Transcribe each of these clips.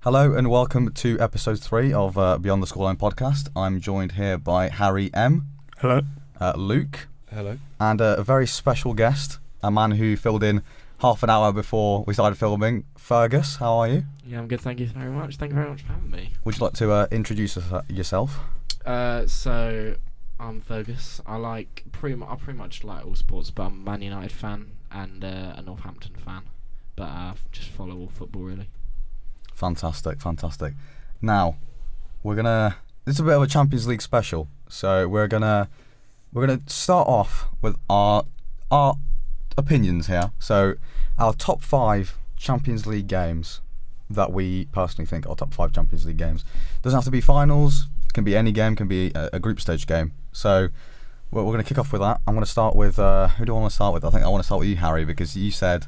Hello and welcome to episode 3 of Beyond the Scoreline podcast. I'm joined here by Harry M. Hello. Luke. Hello. And a very special guest, a man who filled in half an hour before we started filming. Fergus, how are you? Yeah, I'm good, thank you very much. Thank you very much for having me. Would you like to introduce yourself? So I'm Fergus. I pretty much like all sports, but I'm a Man United fan and a Northampton fan. But I just follow all football really. Fantastic. Now, this is a bit of a Champions League special. So we're gonna start off with our opinions here. So our top 5 Champions League games that we personally think are top 5 Champions League games. Doesn't have to be finals. Can be any game. Can be a group stage game. So we're going to kick off with that. I'm going to start with who do I want to start with? I think I want to start with you, Harry, because you said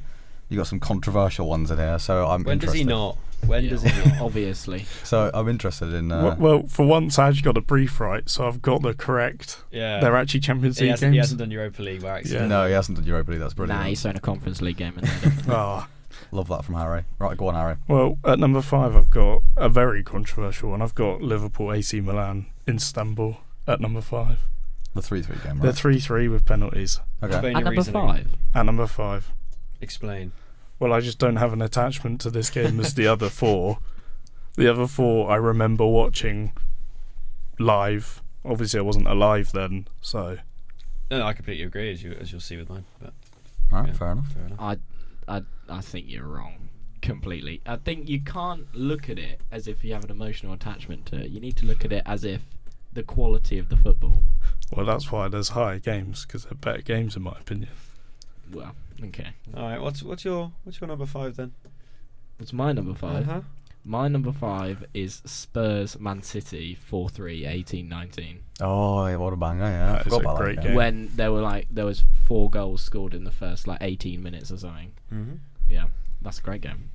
you got some controversial ones in here. So I'm When interested. does he not? When does he not? Obviously. So I'm interested in. Well, for once I actually got a brief right, so I've got the correct. Yeah. They're actually Champions League games. He hasn't done Europa League by accident. Yeah. No, he hasn't done Europa League. That's brilliant. Nah, he's thrown a Conference League game in there. Ah. Love that from Harry. Right, go on, Harry. Well, at number 5, I've got a very controversial one. I've got Liverpool AC Milan in Istanbul at number 5. The 3-3 game, right? They're 3-3 with penalties. Okay. At Your number reasoning. 5. At number 5. Explain. Well, I just don't have an attachment to this game as the other 4. The other 4 I remember watching live. Obviously, I wasn't alive then, so. No, I completely agree, as you'll see with mine. But All right, yeah, fair enough. I think you're wrong. Completely. I think you can't look at it as if you have an emotional attachment to it. You need to look at it as if the quality of the football. Well, that's why there's higher games, because they're better games in my opinion. Well, okay. all right, what's your number 5 then? What's my number 5? Uh-huh. My number 5 is Spurs Man City 4-3 18-19. Oh, yeah, what a banger! Yeah, I That is forgot a about great that game. When there was 4 goals scored in the first 18 minutes or something. Mm-hmm. Yeah, that's a great game.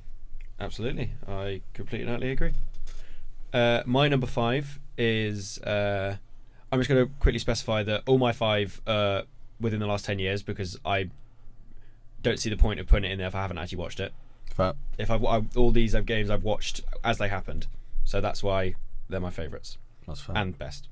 Absolutely, I completely and utterly agree. My number 5 is. I'm just going to quickly specify that all my 5 are within the last 10 years because I don't see the point of putting it in there if I haven't actually watched it. Fair. If all these games I've watched as they happened, so that's why they're my favourites That's fair. and best.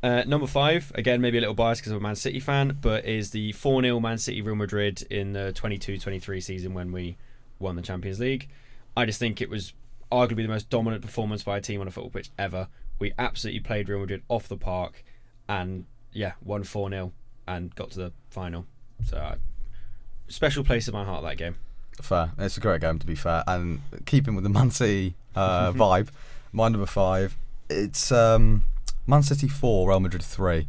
Number 5, again maybe a little biased because I'm a Man City fan, but is the 4-0 Man City Real Madrid in the 22-23 season when we won the Champions League. I just think it was arguably the most dominant performance by a team on a football pitch ever. We absolutely played Real Madrid off the park and won 4-0 and got to the final. So special place in my heart, that game. Fair. It's a great game, to be fair. And keeping with the Man City vibe, my number 5, it's Man City 4, Real Madrid 3.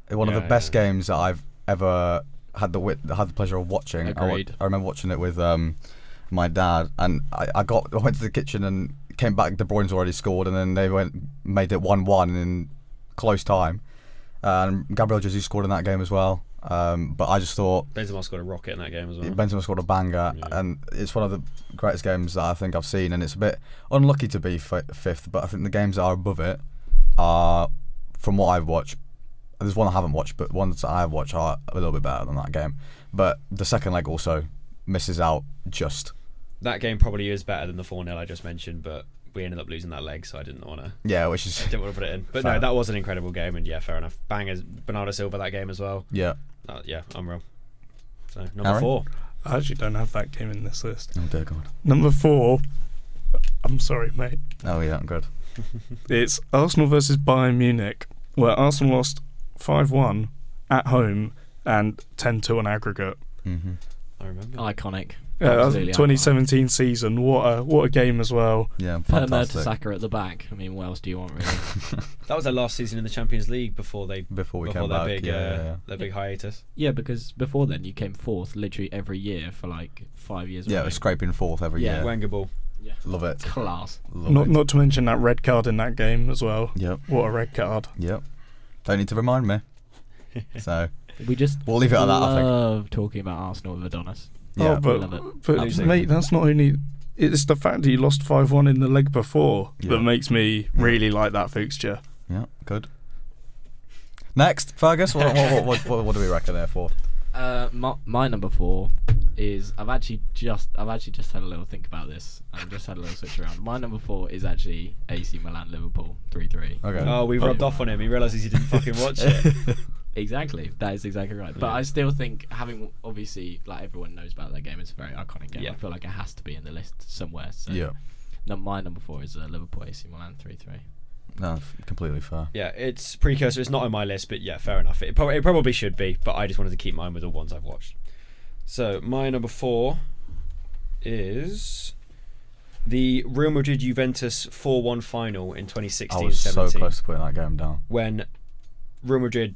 One of the best games that I've ever had the pleasure of watching. Agreed. I remember watching it with my dad, and I went to the kitchen and came back. De Bruyne's already scored, and then they made it 1-1 in close time. And Gabriel Jesus scored in that game as well. But I just thought Benzema scored a rocket in that game as well. Benzema scored a banger, and it's one of the greatest games that I think I've seen. And it's a bit unlucky to be 5th, but I think the games that are above it are, from what I've watched, there's one I haven't watched, but ones that I have watched are a little bit better than that game. But the second leg also misses out just. That game probably is better than the 4-0 I just mentioned, but we ended up losing that leg, so I didn't want to. Yeah, which is. Didn't want to put it in, but Fair. no, that was an incredible game, and fair enough. Bangers, Bernardo Silva that game as well. Yeah. Unreal. So number Harry? 4. I actually don't have that game in this list. Oh dear God. Number 4, I'm sorry, mate. Oh yeah, good. It's Arsenal versus Bayern Munich, where Arsenal lost 5-1 at home and 10-2 on aggregate. Mm-hmm. I remember. Iconic. That was Absolutely 2017 season. What a game as well. Yeah, Per fantastic. Mertesacker at the back. I mean, what else do you want, really? That was their last season in the Champions League before we before came their back. big Yeah. big hiatus. Yeah, because before then you came 4th literally every year for 5 years. Yeah, running. we're scraping 4th every Yeah. year. Wenger ball. Yeah. Love it. Class. Love it. Not to mention that red card in that game as well. Yep. What a red card. Yep. Don't need to remind me. So We just we'll leave it at that, I think. love talking about Arsenal with Adonis. Yeah. Oh, love it. but Absolutely. mate, that's not only. It's the fact that you lost 5-1 in the leg before Yeah. that makes me really like that fixture. Yeah, good. Next, Fergus, what do we reckon there for? My number 4 is I've actually just had a little think about this. I've just had a little switch around. My number 4 is actually AC Milan Liverpool 3-3. Okay. Oh, we rubbed off on him. He realises he didn't fucking watch it. Exactly, that is exactly right. But Yeah. I still think having obviously like everyone knows about that game, it's a very iconic game. Yeah. I feel like it has to be in the list somewhere. So Yeah. my number 4 is Liverpool AC Milan 3-3. No, completely fair. Yeah, it's precursor. It's not on my list, but yeah, fair enough. It probably should be, but I just wanted to keep mine with the ones I've watched. So my number 4 is the Real Madrid Juventus 4-1 final in I 2016-17. was so close to putting that game down. When Real Madrid,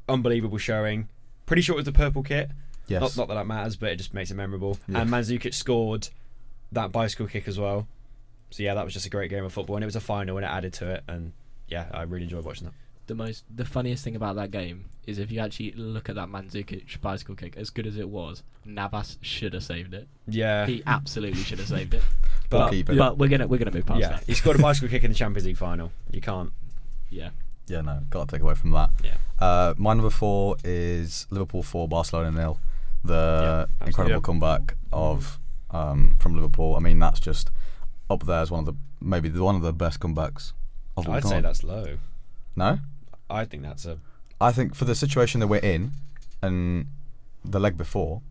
unbelievable showing. Pretty sure it was the purple kit. Yes. Not that that matters, but it just makes it memorable. Yeah. And Mandzukic scored that bicycle kick as well. So yeah, that was just a great game of football, and it was a final, and it added to it. And yeah, I really enjoyed watching that. The funniest thing about that game is if you actually look at that Mandzukic bicycle kick, as good as it was, Navas should have saved it. Yeah, He absolutely should have saved it. Poor But, keeper. but we're gonna move past yeah. that. He scored a bicycle kick in the Champions League final. You can't. Yeah. Yeah, no, got to take away from that. Yeah. My number 4 is Liverpool 4, Barcelona 0. The Yeah, incredible absolutely. comeback of from Liverpool. I mean, that's just up there as one of the best comebacks of all I'd time. say that's low. No, I think that's a. I think for the situation that we're in and the leg before,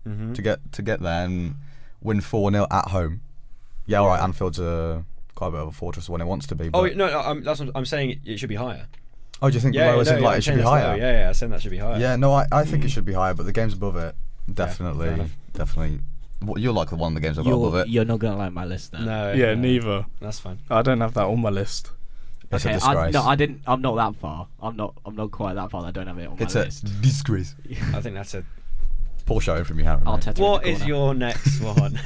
Mm-hmm. to get there and win 4-0 at home. Yeah, all right. Anfield's quite a bit of a fortress when it wants to be. Oh But, no, that's what I'm saying. It should be higher. oh, do you think Yeah, lower as in, like, I'm it should saying be that's higher? low. Yeah, I'm saying that should be higher. Yeah, no, I think it should be higher, but the games above it, definitely. fair enough. Well, you're like the one of the games I've got above it. You're not gonna like my list then. No. Yeah, no, neither. That's fine. I don't have that on my list. It's a Okay, disgrace. I didn't. I'm not that far. I'm not quite that far. I don't have it on my It's a list. disgrace. I think that's a. Poor showing from you, Harry. mate. Arteta in What the is corner. your next one?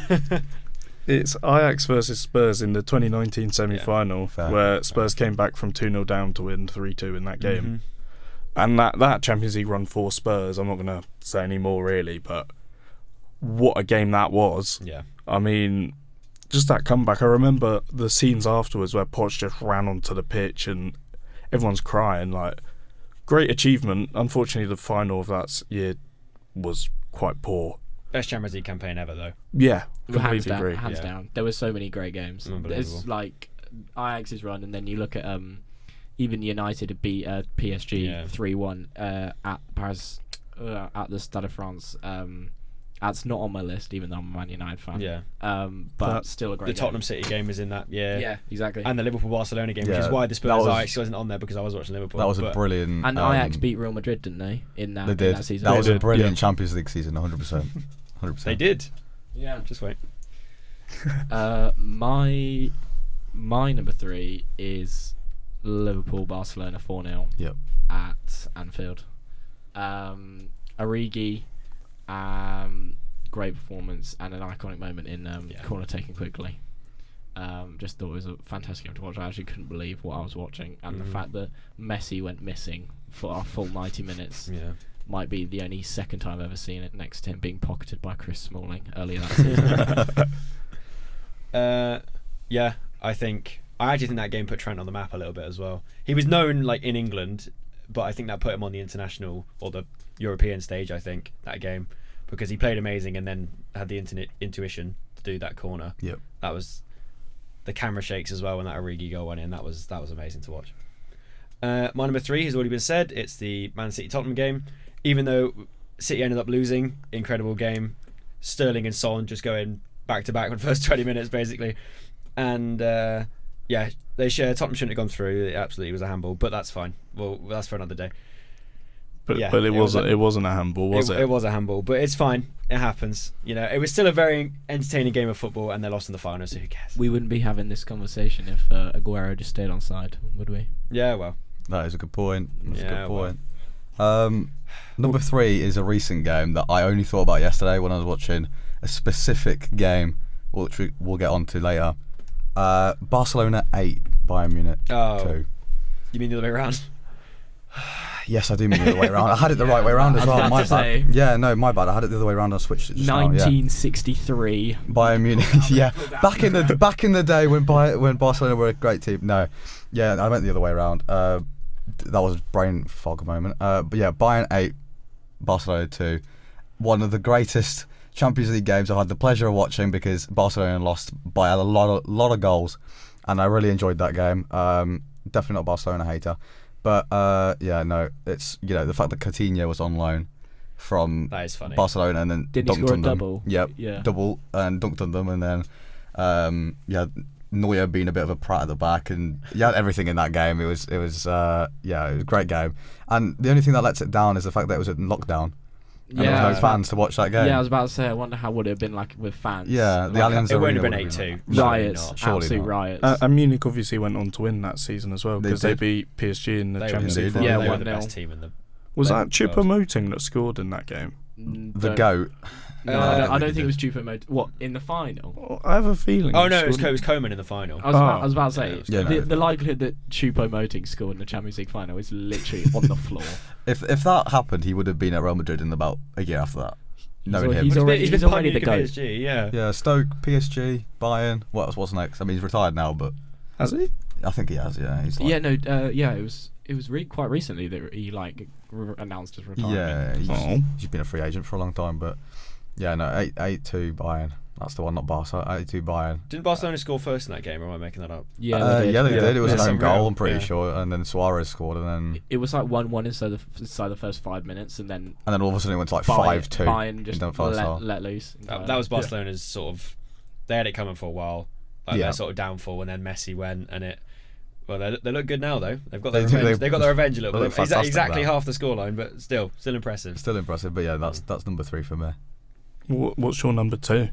It's Ajax versus Spurs in the 2019 semi-final, Fair. where Spurs came back from 2-0 down to win 3-2 in that game. Mhm. And that Champions League run for Spurs, I'm not going to say any more really, but what a game that was. Yeah. I mean, just that comeback. I remember the scenes afterwards where Poch just ran onto the pitch and everyone's crying. Like, great achievement. Unfortunately, the final of that year was quite poor. Best Champions League campaign ever, though. Yeah, Well, hands completely down, agree. hands Yeah. down. There were so many great games. Unbelievable. There's like Ajax's run, and then you look at even United beat PSG Yeah. 3-1 at Paris at the Stade de France. That's not on my list, even though I'm a Man United fan. Yeah. But That- still a great The game. Tottenham City game was in that. Yeah. Yeah, exactly. And the Liverpool Barcelona game, which Yeah, is why the that Spurs was- Ajax wasn't on there because I was watching Liverpool. That was a but brilliant. And Ajax beat Real Madrid, didn't they? In that, They in did. that season. That was They a did, brilliant yeah. Champions League season, 100%. 100%. They did. Yeah. Just wait. My number 3 is Liverpool Barcelona 4-0 Yep. at Anfield. Origi, great performance and an iconic moment in corner taking quickly. Just thought it was a fantastic game to watch. I actually couldn't believe what I was watching, and the fact that Messi went missing for our full 90 minutes Yeah. might be the only second time I've ever seen it, next to him being pocketed by Chris Smalling earlier that season. Yeah, I actually think that game put Trent on the map a little bit as well. He was known like in England, but I think that put him on the international or the European stage, I think, that game, because he played amazing and then had the intuition to do that corner. Yep. That was the camera shakes as well when that Origi goal went in. That was amazing to watch. My number 3 has already been said. It's the Man City Tottenham game. Even though City ended up losing, incredible game. Sterling and Son just going back to back for the first 20 minutes basically. And yeah, Tottenham shouldn't have gone through. It absolutely was a handball, but that's fine. Well, that's for another day. But Yeah, but it was it wasn't a handball, was it? It was a handball, but it's fine. It happens. You know, it was still a very entertaining game of football, and they lost in the final, so who cares? We wouldn't be having this conversation if Aguero just stayed on side, would we? Yeah, well. That is a good point. That's a Yeah, good point. Number 3 is a recent game that I only thought about yesterday when I was watching a specific game, which we'll get on to later. Barcelona 8, Bayern Munich 2. You mean the other way around? Yes, I do mean the other way around. I had it the right way around as I was well. about My to bad. say. Yeah, no, my bad. I had it the other way around. I switched it just now, yeah. 1963. Bayern Munich. Yeah, back in the day when Barcelona were a great team. No, yeah, I meant the other way around. That was a brain fog moment. But yeah, Bayern 8, Barcelona 2. one of the greatest Champions League games I've had the pleasure of watching, because Barcelona lost by a lot of goals, and I really enjoyed that game. Definitely not a Barcelona hater, but it's the fact that Coutinho was on loan from That is funny. Barcelona and then Didn't he dunked score a on them. double? Yep, Yeah. double and dunked on them, and then Neuer being a bit of a prat at the back, and everything in that game. It was a great game, and the only thing that lets it down is the fact that it was in lockdown. And there was no fans to watch that game. Yeah, I was about to say, I wonder how would it have been like with fans. Yeah, the Like, Allianz it wouldn't Arena have been 8-2. Riots, Surely absolute not. riots. And Munich obviously went on to win that season as well, They because they did. beat PSG in the They Champions were- League. they final. Yeah, they were the 1-0. best team in the. Was They- that Choupo-Moting that scored in that game? The GOAT. No, I I don't think it was Choupo-Moting. What, in the final? Well, I have a feeling. Oh he no, it scored. was Coman in the final. I was about to say, Yeah, no. the likelihood that Choupo-Moting scored in the Champions League final is literally on the floor. If that happened, he would have been at Real Madrid in about a year after that. Knowing him. He's already the punting GOAT. PSG, yeah. Yeah, Stoke, PSG, Bayern. What's next? I mean, he's retired now, but Has he? I think he has. Yeah, he's like, It was quite recently that he announced his retirement. Yeah, he's been a free agent for a long time, but yeah, no, 8-2 Bayern. That's the one, not Barca. 8-2 Bayern. Didn't Barcelona score first in that game, or am I making that up? Yeah, They did. It was Yeah, an own somehow, goal, I'm pretty yeah. sure, and then Suarez scored, and then It was like 1-1 inside the first 5 minutes, and then all of a sudden it went to like Bayern 5-2. Bayern just in the first half. let loose. That was Barcelona's sort of. They had it coming for a while, like Yeah. their sort of downfall, and then Messi went, and it. Well, they look good now though. They've got They their do, revenge. they- They got their revenge a little they bit. look fantastic Exactly now. half the scoreline, but still impressive. Still impressive, but yeah, that's number 3 for me. What's your number 2?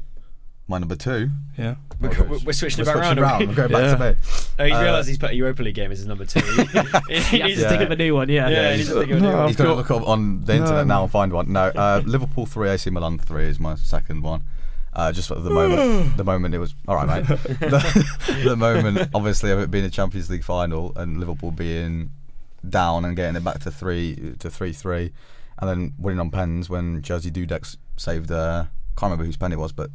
My number 2. Yeah. We're switching it back around. We're going back to me. Oh, he's realised he's put a Europa League game as his number 2. he needs Yeah. to Think of a new one, yeah. Yeah, he needs to think of a new No, one. He's going to look up on the internet No. now and find one. No, Liverpool 3, AC Milan 3 is my second one. Just at the moment it was all right, mate. the moment, obviously, of it being a Champions League final and Liverpool being down and getting it back to 3-3, and then winning on pens when Jerzy Dudek saved. Can't remember whose pen it was, but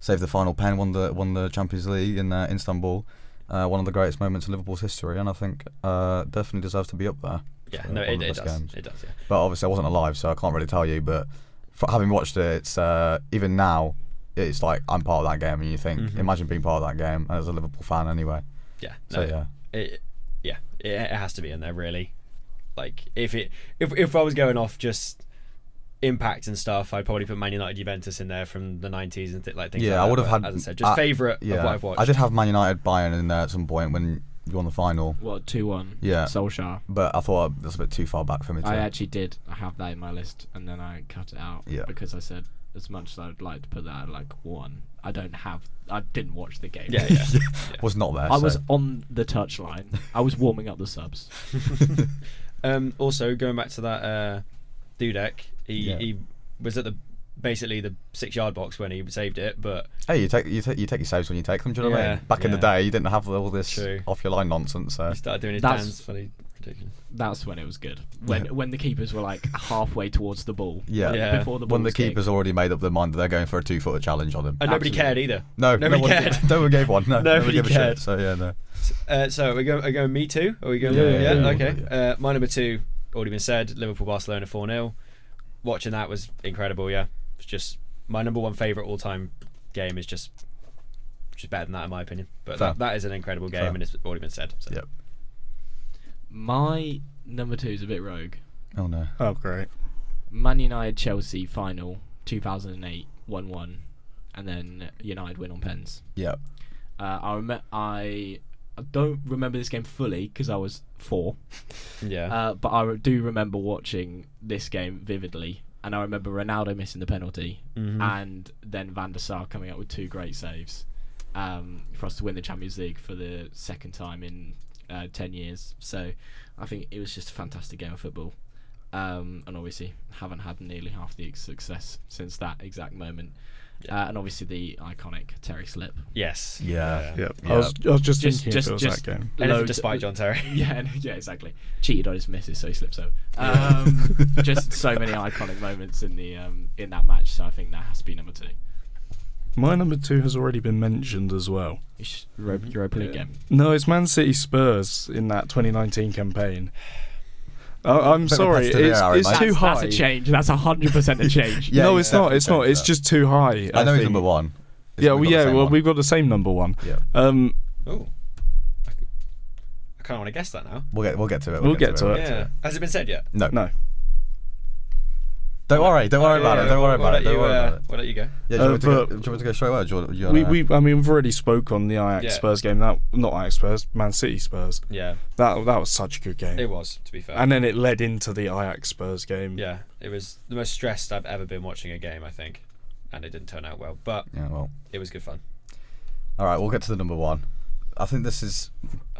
saved the final pen, won the Champions League in Istanbul. One of the greatest moments in Liverpool's history, and I think definitely deserves to be up there. Yeah, for no, one of it the does. best games. It does, yeah. But obviously I wasn't alive, so I can't really tell you. But having watched it, it's even now, it's like I'm part of that game, and you think, imagine being part of that game, and as a Liverpool fan anyway. Yeah. So no, yeah, it has to be in there really. Like if I was going off just impact and stuff, I'd probably put Man United, Juventus in there from the 90s and things like that. Yeah, I would have but had, as I said, just favourite of what I've watched. I did have Man United Bayern in there at some point when you won the final. What, 2-1? Yeah. Solskjaer. But I thought that's a bit too far back for me. I actually did have that in my list, and then I cut it out because I said, as much as I'd like to put that at like 1, I didn't watch the game. Yeah. was not there. I was on the touchline. I was warming up the subs. Also, going back to that Dudek, he was at basically the 6-yard box when he saved it, but hey, you take your saves when you take them. Do you know what I mean? Back in the day, you didn't have all this off your line nonsense. So he started doing his dance. Funny, ridiculous. That's when it was good. When the keepers were like halfway towards the ball. Yeah. Before the ball When the was kicked. keeper's already made up their mind that they're going for a 2-footer challenge on him. And nobody cared either. No, Nobody cared. No one gave one. No, Nobody gave a cared. shit. So yeah, no. So are we going me too? Are we going? Yeah. Okay. My number 2 already been said. Liverpool Barcelona 4-0. Watching that was incredible. Yeah, it's just my number 1 favourite all time game is just better than that in my opinion. But that is an incredible game, and it's already been said. So. Yep. My number 2 is a bit rogue. Oh no. Oh, great. Man United Chelsea final 2008 1-1, and then United win on pens. Yep. I don't remember this game fully because I was 4. Yeah. But I do remember watching this game vividly, and I remember Ronaldo missing the penalty, and then Van der Sar coming up with 2 great saves for us to win the Champions League for the second time in 10 years. So I think it was just a fantastic game of football, and obviously haven't had nearly half the success since that exact moment. And obviously the iconic Terry slip. Yes. Yeah. Yep. I was just thinking if it was that game. Anything despite John Terry. Yeah, exactly. Cheated on his misses, so he slips over. Just so many iconic moments in the in that match. So I think that has to be number 2. My number 2 has already been mentioned as well. Europa League game. No, it's Man City Spurs in that 2019 campaign. I'm sorry, it's too high. That's a change. That's 100% a change. Yeah, no, it's not. It's not. It's just too high. I know he's think. number one. We've got the same number one. Yeah. Oh. I kind of want to guess that now. We'll get to it. We'll get to it. Yeah. Has it been said yet? No. No. Don't worry about it. Don't worry about it. We'll let you go. Yeah, do you want me to go straight away? We've already spoke on the Ajax Spurs game. Not Ajax Spurs, Man City Spurs. Yeah. That was such a good game. It was, to be fair. And then it led into the Ajax Spurs game. Yeah, it was the most stressed I've ever been watching a game, I think, and it didn't turn out well. But it was good fun. All right, we'll get to the number one. I think this is,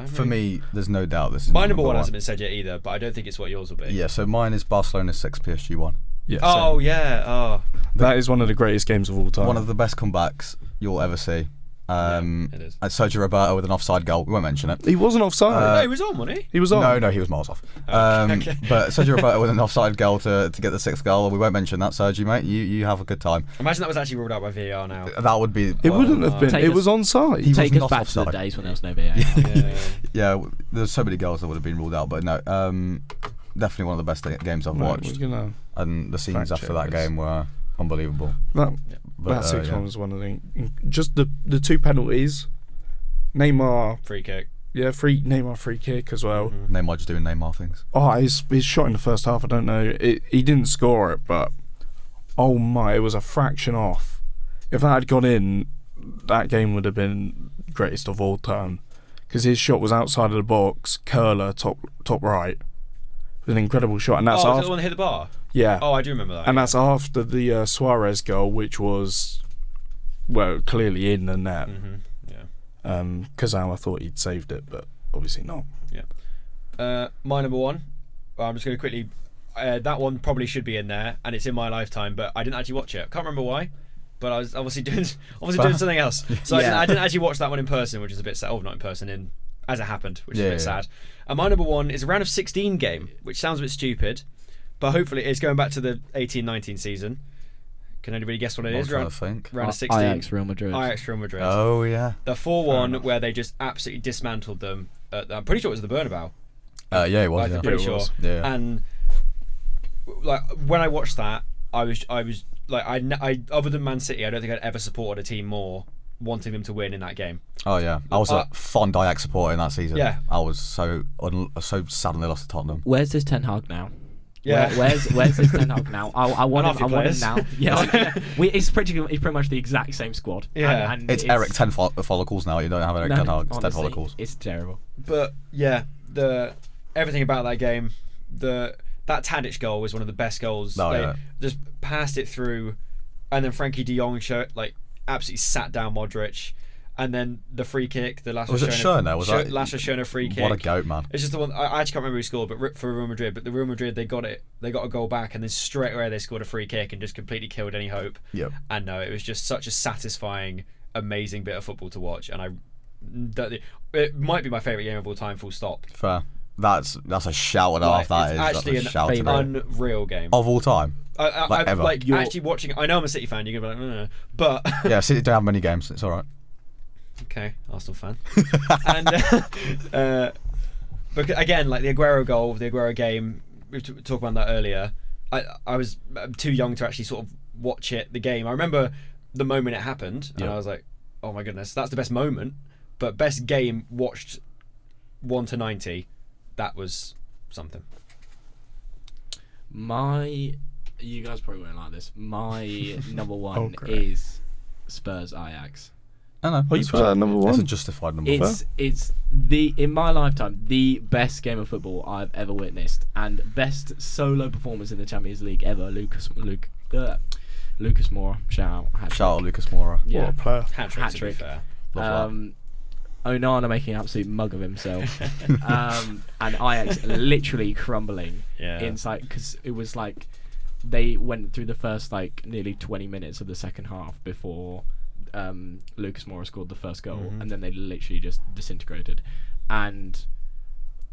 for me, there's no doubt this is my number one hasn't been said yet either, but I don't think it's what yours will be. Yeah, so mine is Barcelona 6, PSG 1. Yeah. Oh, yeah. Oh. That is one of the greatest games of all time. One of the best comebacks you'll ever see. It is. Sergio Roberto with an offside goal. We won't mention it. He wasn't offside. No, he was on, wasn't he? He was on. No, he was miles off. Okay. But Sergio Roberto with an offside goal to get the 6th goal. We won't mention that, Sergio, mate. You have a good time. Imagine that was actually ruled out by VAR now. That would be... It wouldn't have been. It was onside. He Take was us not back to the offside. days when there was no VAR. Yeah, there's so many goals that would have been ruled out, but no, definitely one of the best games I've watched. And the scenes after that game were unbelievable. That 6-1 was one of the... Just the two penalties. Neymar... Free kick. Yeah, Neymar free kick as well. Mm-hmm. Neymar just doing Neymar things. Oh, his shot in the first half, I don't know. He didn't score it, but... Oh my, it was a fraction off. If that had gone in, that game would have been greatest of all time. Because his shot was outside of the box, curler, top right. It was an incredible shot. And that's was after... it the one that hit the bar? Yeah. Oh, I do remember that. And that's after the Suarez goal, which was, well, clearly in the net. Mm-hmm. Yeah. Kazama thought he'd saved it, but obviously not. Yeah. My number one. Well, I'm just going to quickly. That one probably should be in there, and it's in my lifetime, but I didn't actually watch it. Can't remember why, but I was obviously doing something else. So I didn't actually watch that one in person, which is a bit sad. Oh, not in person, as it happened, which is a bit sad. And my number one is a round of 16 game, which sounds a bit stupid, but hopefully it's going back to the 18-19 season. Can anybody guess what it is? I think. Round of 16. Ajax Real Madrid. Oh, yeah. The 4-1 where they just absolutely dismantled them. I'm pretty sure it was the Bernabeu. Yeah, it was. I'm pretty sure. Yeah. And like when I watched that, I was like, I other than Man City, I don't think I'd ever supported a team more wanting them to win in that game. Oh yeah, I was a fond Ajax supporter in that season. Yeah. I was so sad when they lost to Tottenham. Where's this Ten Hag now? Yeah. Where's this Ten Hag now? I want him. I want him players. now. Yeah. It's pretty much the exact same squad. Yeah. And It's Eric 10 follicles now. You don't have Eric 10 Hag. It's 10 honestly, follicles. It's terrible. But yeah, everything about that game, that Tadic goal was one of the best goals. They just passed it through, and then Frankie De Jong absolutely sat down Modric, and then the free kick, the Lasher Schöner free kick. What a goat, man! It's just the one I actually can't remember who scored, but for Real Madrid. But the Real Madrid, they got a goal back, and then straight away they scored a free kick and just completely killed any hope. Yep. And no, it was just such a satisfying, amazing bit of football to watch, and it might be my favourite game of all time. Full stop. Fair. That's a shout and a half. That is actually an unreal game of all time. Ever. Actually watching it. I know I'm a City fan. You're gonna be like, but yeah, City don't have many games. It's all right. Okay, Arsenal fan. And but again, like the Aguero goal, the Aguero game, we talked about that earlier. I was too young to actually sort of watch the game. I remember the moment it happened, and I was like, oh my goodness, that's the best moment. But best game watched 1 to 90. That was something. You guys probably won't like this. My number one is Spurs Ajax. I know. Oh, you put that number one? It's a justified number. It's in my lifetime the best game of football I've ever witnessed, and best solo performance in the Champions League ever. Lucas Moura. Shout out Lucas Moura. Yeah. What a player. Hat-trick. To be fair. Onana making an absolute mug of himself, and Ajax literally crumbling inside, because it was like they went through the first nearly 20 minutes of the second half before Lucas Moura scored the first goal, and then they literally just disintegrated, and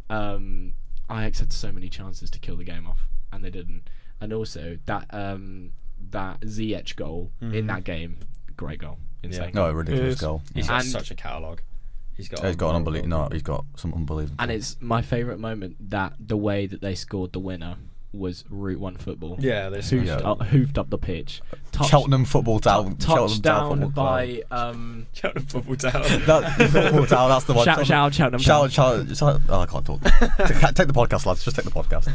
Ajax had so many chances to kill the game off, and they didn't. And also that Ziyech goal in that game, great goal, insane. No, ridiculous goal. He's got such a catalogue. He's got he's got some unbelievable. And it's my favourite moment that the way that they scored the winner was Route 1 football. Yeah, they hoofed up the pitch. Cheltenham football town. Touchdown by Cheltenham football town. Football town. That's the one. Shout Cheltenham town. Oh, I can't talk. Take the podcast, lads. Just take the podcast.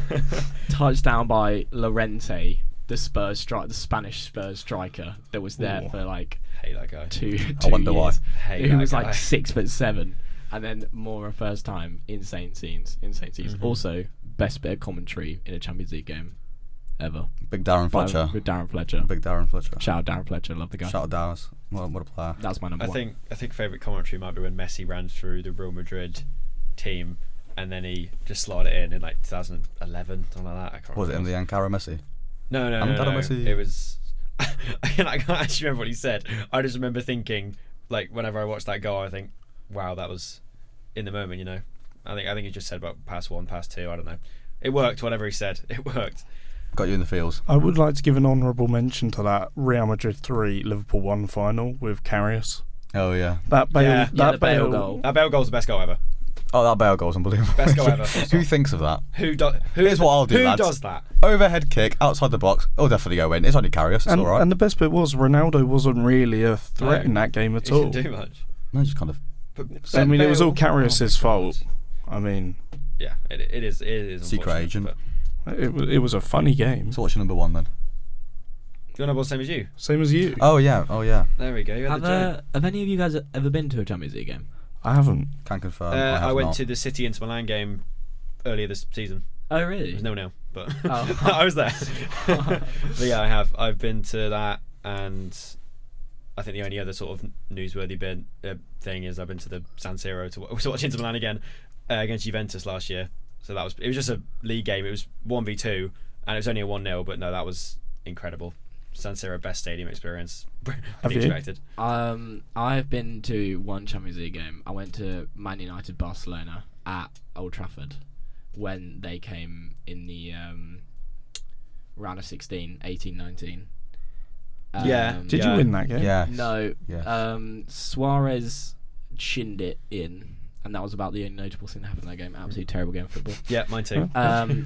Touchdown by Llorente, the Spanish Spurs striker that was there for like hate that guy. two I wonder years. why. Who was like 6'7", and then more a first time. Insane scenes. Mm-hmm. Also, best bit of commentary in a Champions League game ever. Big Darren Fletcher. With Darren Fletcher. Big Darren Fletcher. Shout out Darren Fletcher. Love the guy. Shout out Darren. What a player. That's my number one. I think favourite commentary might be when Messi ran through the Real Madrid team and then he just slid it in like 2011, something like that. I can't Was it remember. in the Ankara Messi? No. Messi. It was. I can't actually remember what he said. I just remember thinking, like, whenever I watched that goal, I think, wow, that was in the moment, you know. I think he just said about pass 1, pass 2. I don't know. It worked. Whatever he said, it worked. Got you in the feels. I would like to give an honourable mention to that Real Madrid 3 Liverpool 1 final with Karius. Oh yeah. That Bale, the Bale goal. That Bale goal's the best goal ever. Oh, that Bale goal's unbelievable. Best goal ever. Who thinks of that? Here's what I'll do, Who lads. does that? Overhead kick outside the box. It'll definitely go in. It's only Karius. It's all right. And the best bit was Ronaldo wasn't really a threat in that game at He all. didn't do much. No, just kind of. I mean, it was all Karius' fault. fault. I mean, Yeah, it is. Secret unfortunate, agent. but- it was a funny game. So what's your number one then? Your number was same as you. Same as you. Oh yeah. There we go. You had the joke. Have any of you guys ever been to a Champions League game? I haven't. Can confirm. I went not. to the City Inter Milan game earlier this season. Oh It really? was 0-0, but Oh. I was there. But yeah, I have. I've been to that, and I think the only other sort of newsworthy thing is I've been to the San Siro to watch Inter Milan again against Juventus last year. So it was just a league game. It was 1v2, and it was only a 1-0. But no, that was incredible. San Siro, best stadium experience. Have you? Expected. I've been to one Champions League game. I went to Man United Barcelona at Old Trafford when they came in the round of 16, 18, 19. Yeah. Did you win that game? Yeah. No. Yeah. Suarez chinned it in, and that was about the only notable thing that happened in that game. Absolutely terrible game of football. Yeah, mine too.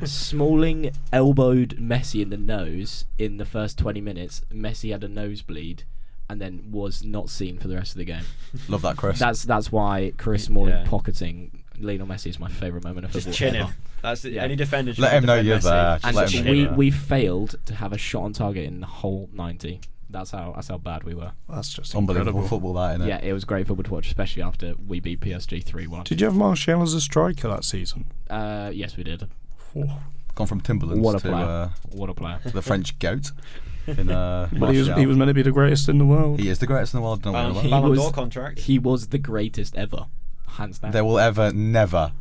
Smalling elbowed Messi in the nose in the first 20 minutes. Messi had a nosebleed and then was not seen for the rest of the game. Love that, Chris. That's why Chris Smalling Yeah. pocketing Lionel Messi is my favourite moment of football. Just chin him. ever. That's Yeah. any defender. should Let him know defend you're Messi. there. And Let him know we you're there. we failed to have a shot on target in the whole 90. That's how bad we were. That's just Unbelievable incredible. football, that, innit? Yeah, it was great football to watch, especially after we beat PSG 3-1. Did you have Martial as a striker that season? Yes, we did. Gone from Timberlands What a to player. What a player. the French goat. In But he Martial. was meant to be the greatest in the world. He is the greatest in the world. Don't worry about it. Ballon was- d'Or contract. He was the greatest ever, hands down. There will never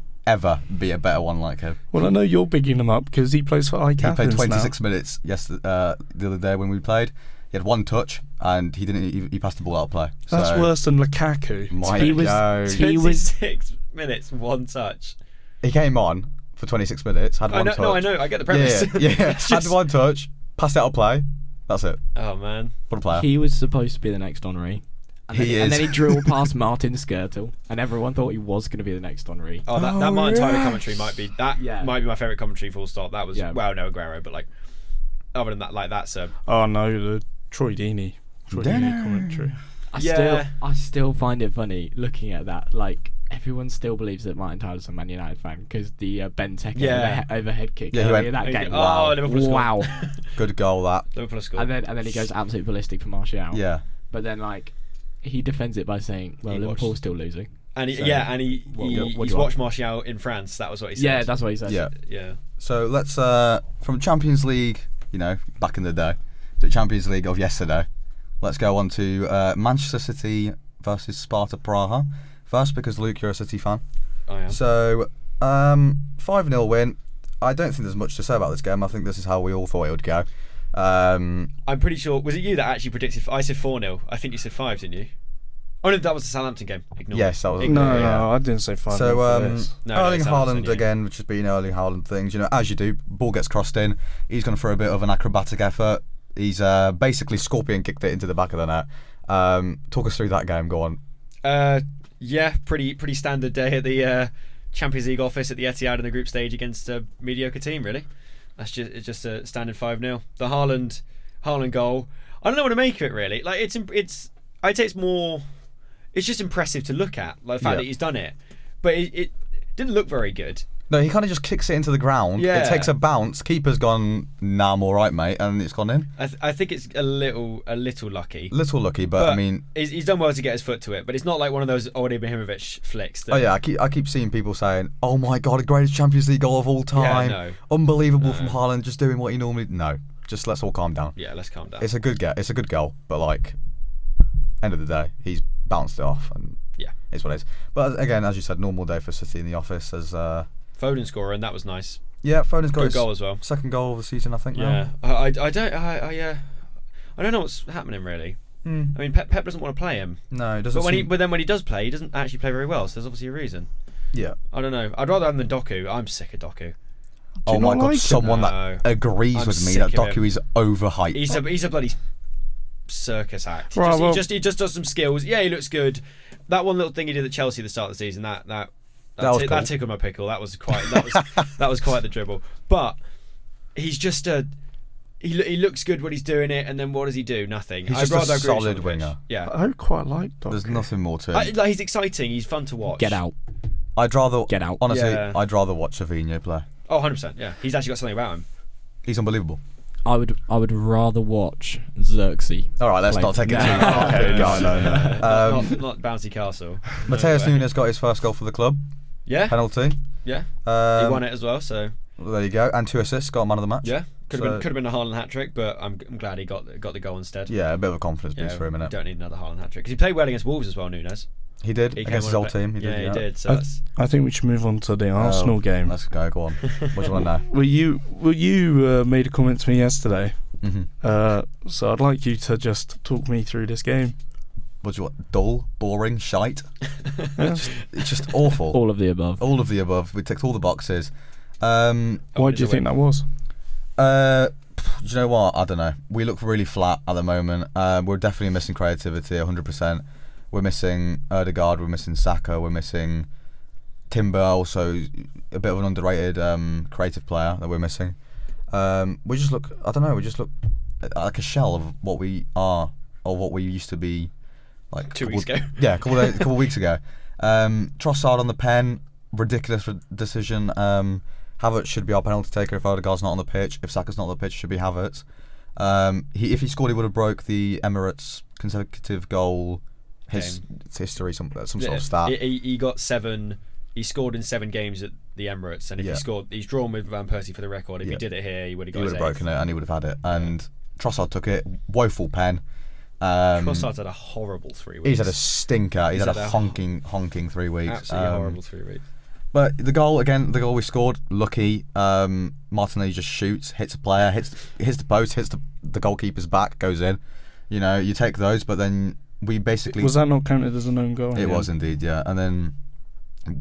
be a better one like him. Well, I know you're bigging him up because he plays for He played Athens 26 minutes the other day when we played. He had one touch and he passed the ball out of play. That's So, worse than Lukaku. My He was- God. he was- 26 minutes, one touch. He came on for 26 minutes, had one touch. I know. I get the premise. Yeah. It's Had just- one touch, passed it out of play. That's it. Oh man. What a player. He was supposed to be the next Henri. And He and is. then he drilled past Martin Skirtle, and everyone thought he was going to be the next Henri. Oh, that Oh, Martin Tyler yes. commentary might be might be my favourite commentary. Full stop. That was Yeah. well, no Aguero, but like other than that, like that's a Oh no, the Troy Deeney commentary. I still find it funny looking at that. Like, everyone still believes that Martin Tyler's a Man United fan because the Benteke overhead kick Yeah, he earlier went- that game. Oh, Liverpool scored. Wow. Good goal, that. Liverpool scored. and then he goes absolutely ballistic for Martial. Yeah. But then, like, he defends it by saying, well, He Liverpool's watched- still losing. And he, So, and he what do he's you watched Martial in France. That was what he said. Yeah, that's what he said. Yeah. Yeah. So let's, from Champions League, back in the day, to Champions League of yesterday, let's go on to Manchester City versus Sparta Praha. First, because Luke, you're a City fan. I am. So, 5-0 win. I don't think there's much to say about this game. I think this is how we all thought it would go. I'm pretty sure. Was it you that actually predicted? I said 4-0. I think you said 5, didn't you? Oh no, that was the Southampton game. Ignore. Yes, that was. Ignore. No, yeah. I didn't say 5. So, No, Erling it's Haaland Southampton, yeah. again, which has been Erling Haaland things. As you do, ball gets crossed in. He's going for a bit of an acrobatic effort. He's basically scorpion kicked it into the back of the net. Talk us through that game. Go on. Yeah, pretty standard day at the Champions League office at the Etihad in the group stage against a mediocre team. Really, it's just a standard 5-0. The Haaland goal. I don't know what to make of it really. Like it's I'd say it's more. It's just impressive to look at, like the fact that he's done it, but it didn't look very good. No, he kind of just kicks it into the ground. Yeah. It takes a bounce. Keeper's gone, nah, I'm all right, mate, and it's gone in. I think it's a little lucky. Little lucky, but I mean, he's done well to get his foot to it. But it's not like one of those Old Ibrahimovic flicks. Oh yeah, I keep seeing people saying, "Oh my God, the greatest Champions League goal of all time, unbelievable from Haaland, just doing what he normally." No, just let's all calm down. Yeah, let's calm down. It's a good goal, but like, end of the day, he's bounced it off, and it's what it is. But again, as you said, normal day for City in the office as. Foden scorer, and that was nice. Yeah, Foden's got good his goal as well. Second goal of the season, I think. Yeah, now. I don't know what's happening really. I mean, Pep doesn't want to play him. No, he doesn't. But then when he does play, he doesn't actually play very well. So there's obviously a reason. Yeah. I don't know. I'd rather have him than Doku. I'm sick of Doku. Oh my God, someone that agrees with me that Doku is overhyped. He's a bloody circus act. Right, he just does some skills. Yeah, he looks good. That one little thing he did at Chelsea at the start of the season, that tickled my pickle. That was quite the dribble. But he's just he looks good when he's doing it, and then what does he do? Nothing. He's just a solid winger. Yeah, I quite like Doku. There's nothing more to him. He's exciting. He's fun to watch. Get out. Get out. Honestly, I'd rather watch Savinho play. Oh, 100%. Yeah, he's actually got something about him. He's unbelievable. I would rather watch Xerxes. All right, let's not take it too far. No. Not Bouncy Castle. Mateus Nunes got his first goal for the club. Yeah. Penalty. Yeah. He won it as well. So. Well, there you go. And 2 assists. Got man of the match. Yeah. Could have been a Haaland hat trick, but I'm glad he got the goal instead. Yeah, a bit of a confidence boost for him, innit? Don't need another Haaland hat trick because he played well against Wolves as well. Nunes. He did against his old team. He did. So I think we should move on to the Arsenal game. Let's go. Go on. What do you want to know? Well, you made a comment to me yesterday. Mm-hmm. So I'd like you to just talk me through this game. What do you want? Dull, boring, shite. It's just awful. All of the above. All of the above. We ticked all the boxes. Why do you think that was? Do you know what? I don't know. We look really flat at the moment. We're definitely missing creativity, 100%. We're missing Ødegaard. We're missing Saka. We're missing Timber, also a bit of an underrated creative player that we're missing. We just look. I don't know. We just look like a shell of what we are or what we used to be. Like 2 weeks ago. Yeah, a couple of weeks ago. Trossard on the pen, ridiculous decision. Havertz should be our penalty taker if Ødegaard's not on the pitch. If Saka's not on the pitch, it should be Havertz. If he scored, he would have broke the Emirates consecutive goal history, some sort of stat. He got 7. He scored in 7 games at the Emirates, and if he scored, he's drawn with Van Persie for the record. If he did it here, he would have got. He would have broken it, and he would have had it. And Trossard took it, woeful pen. Trossard's had a horrible 3 weeks. He's had a stinker. He's had a honking 3 weeks. Absolutely horrible 3 weeks. But the goal we scored, lucky. Martinelli just shoots, hits a player, hits the post, hits the goalkeeper's back, goes in. You know, you take those, but then we basically... Was that not counted as an own goal? It was indeed, yeah. And then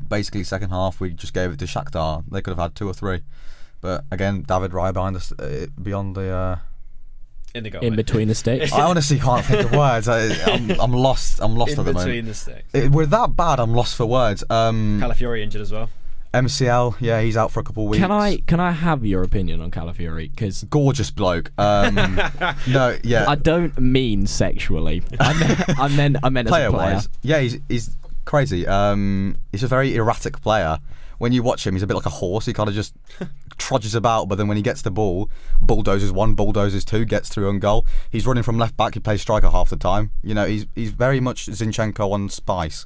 basically second half we just gave it to Shakhtar. They could have had 2 or 3. But again, David Raya behind us, beyond the... in the goal. In between the sticks. I honestly can't think of words. I'm lost. I'm lost at the moment. In between the sticks. We're that bad. I'm lost for words. Calafiori injured as well. MCL, yeah, he's out for a couple of weeks. Can I have your opinion on Calafiori? Because gorgeous bloke. No, yeah. I don't mean sexually. I meant as a player. Wise, yeah, he's crazy. He's a very erratic player. When you watch him, he's a bit like a horse. He kind of just trudges about, but then when he gets the ball, bulldozes 1, bulldozes 2, gets through on goal. He's running from left back. He plays striker half the time. You know, he's very much Zinchenko on spice.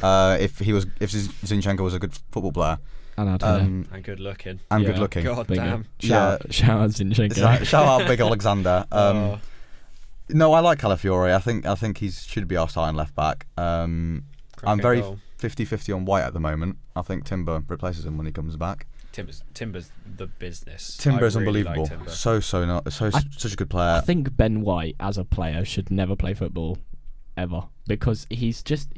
If Zinchenko was a good football player. And good looking. And good looking. God damn. Shout out Zinchenko. Shout out Big Alexander. No, I like Calafiori. I think he should be our starting left back. I'm very 50-50 on White at the moment. I think Timber replaces him when he comes back. Timber's the business. Timber's unbelievable. Like Timber. Such a good player. I think Ben White as a player should never play football ever because he's just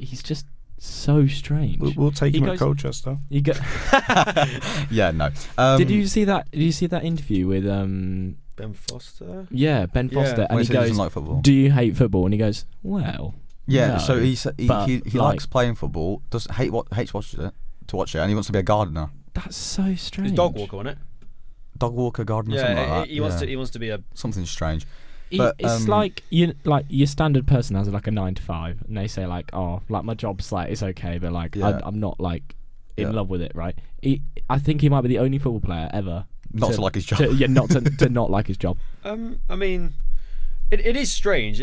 so strange. We'll take him at Colchester. Yeah, no. Did you see that? Did you see that interview with Ben Foster? Yeah, Ben Foster, and he goes, doesn't like football. "Do you hate football?" And he goes, "Well, Yeah, No, so he but, likes playing football. Hates watching it and he wants to be a gardener, That's so strange. It's dog walker, wasn't it? dog walker, gardener, something like that. He wants to be a. Something strange. It- But, it's like your standard person has like a 9 to 5, and they say like, oh, like my job's like it's okay, but like Yeah. I'm not like in Yeah. love with it, right? I think he might be the only football player ever Not to like his job. not to not like his job. I mean, it is strange.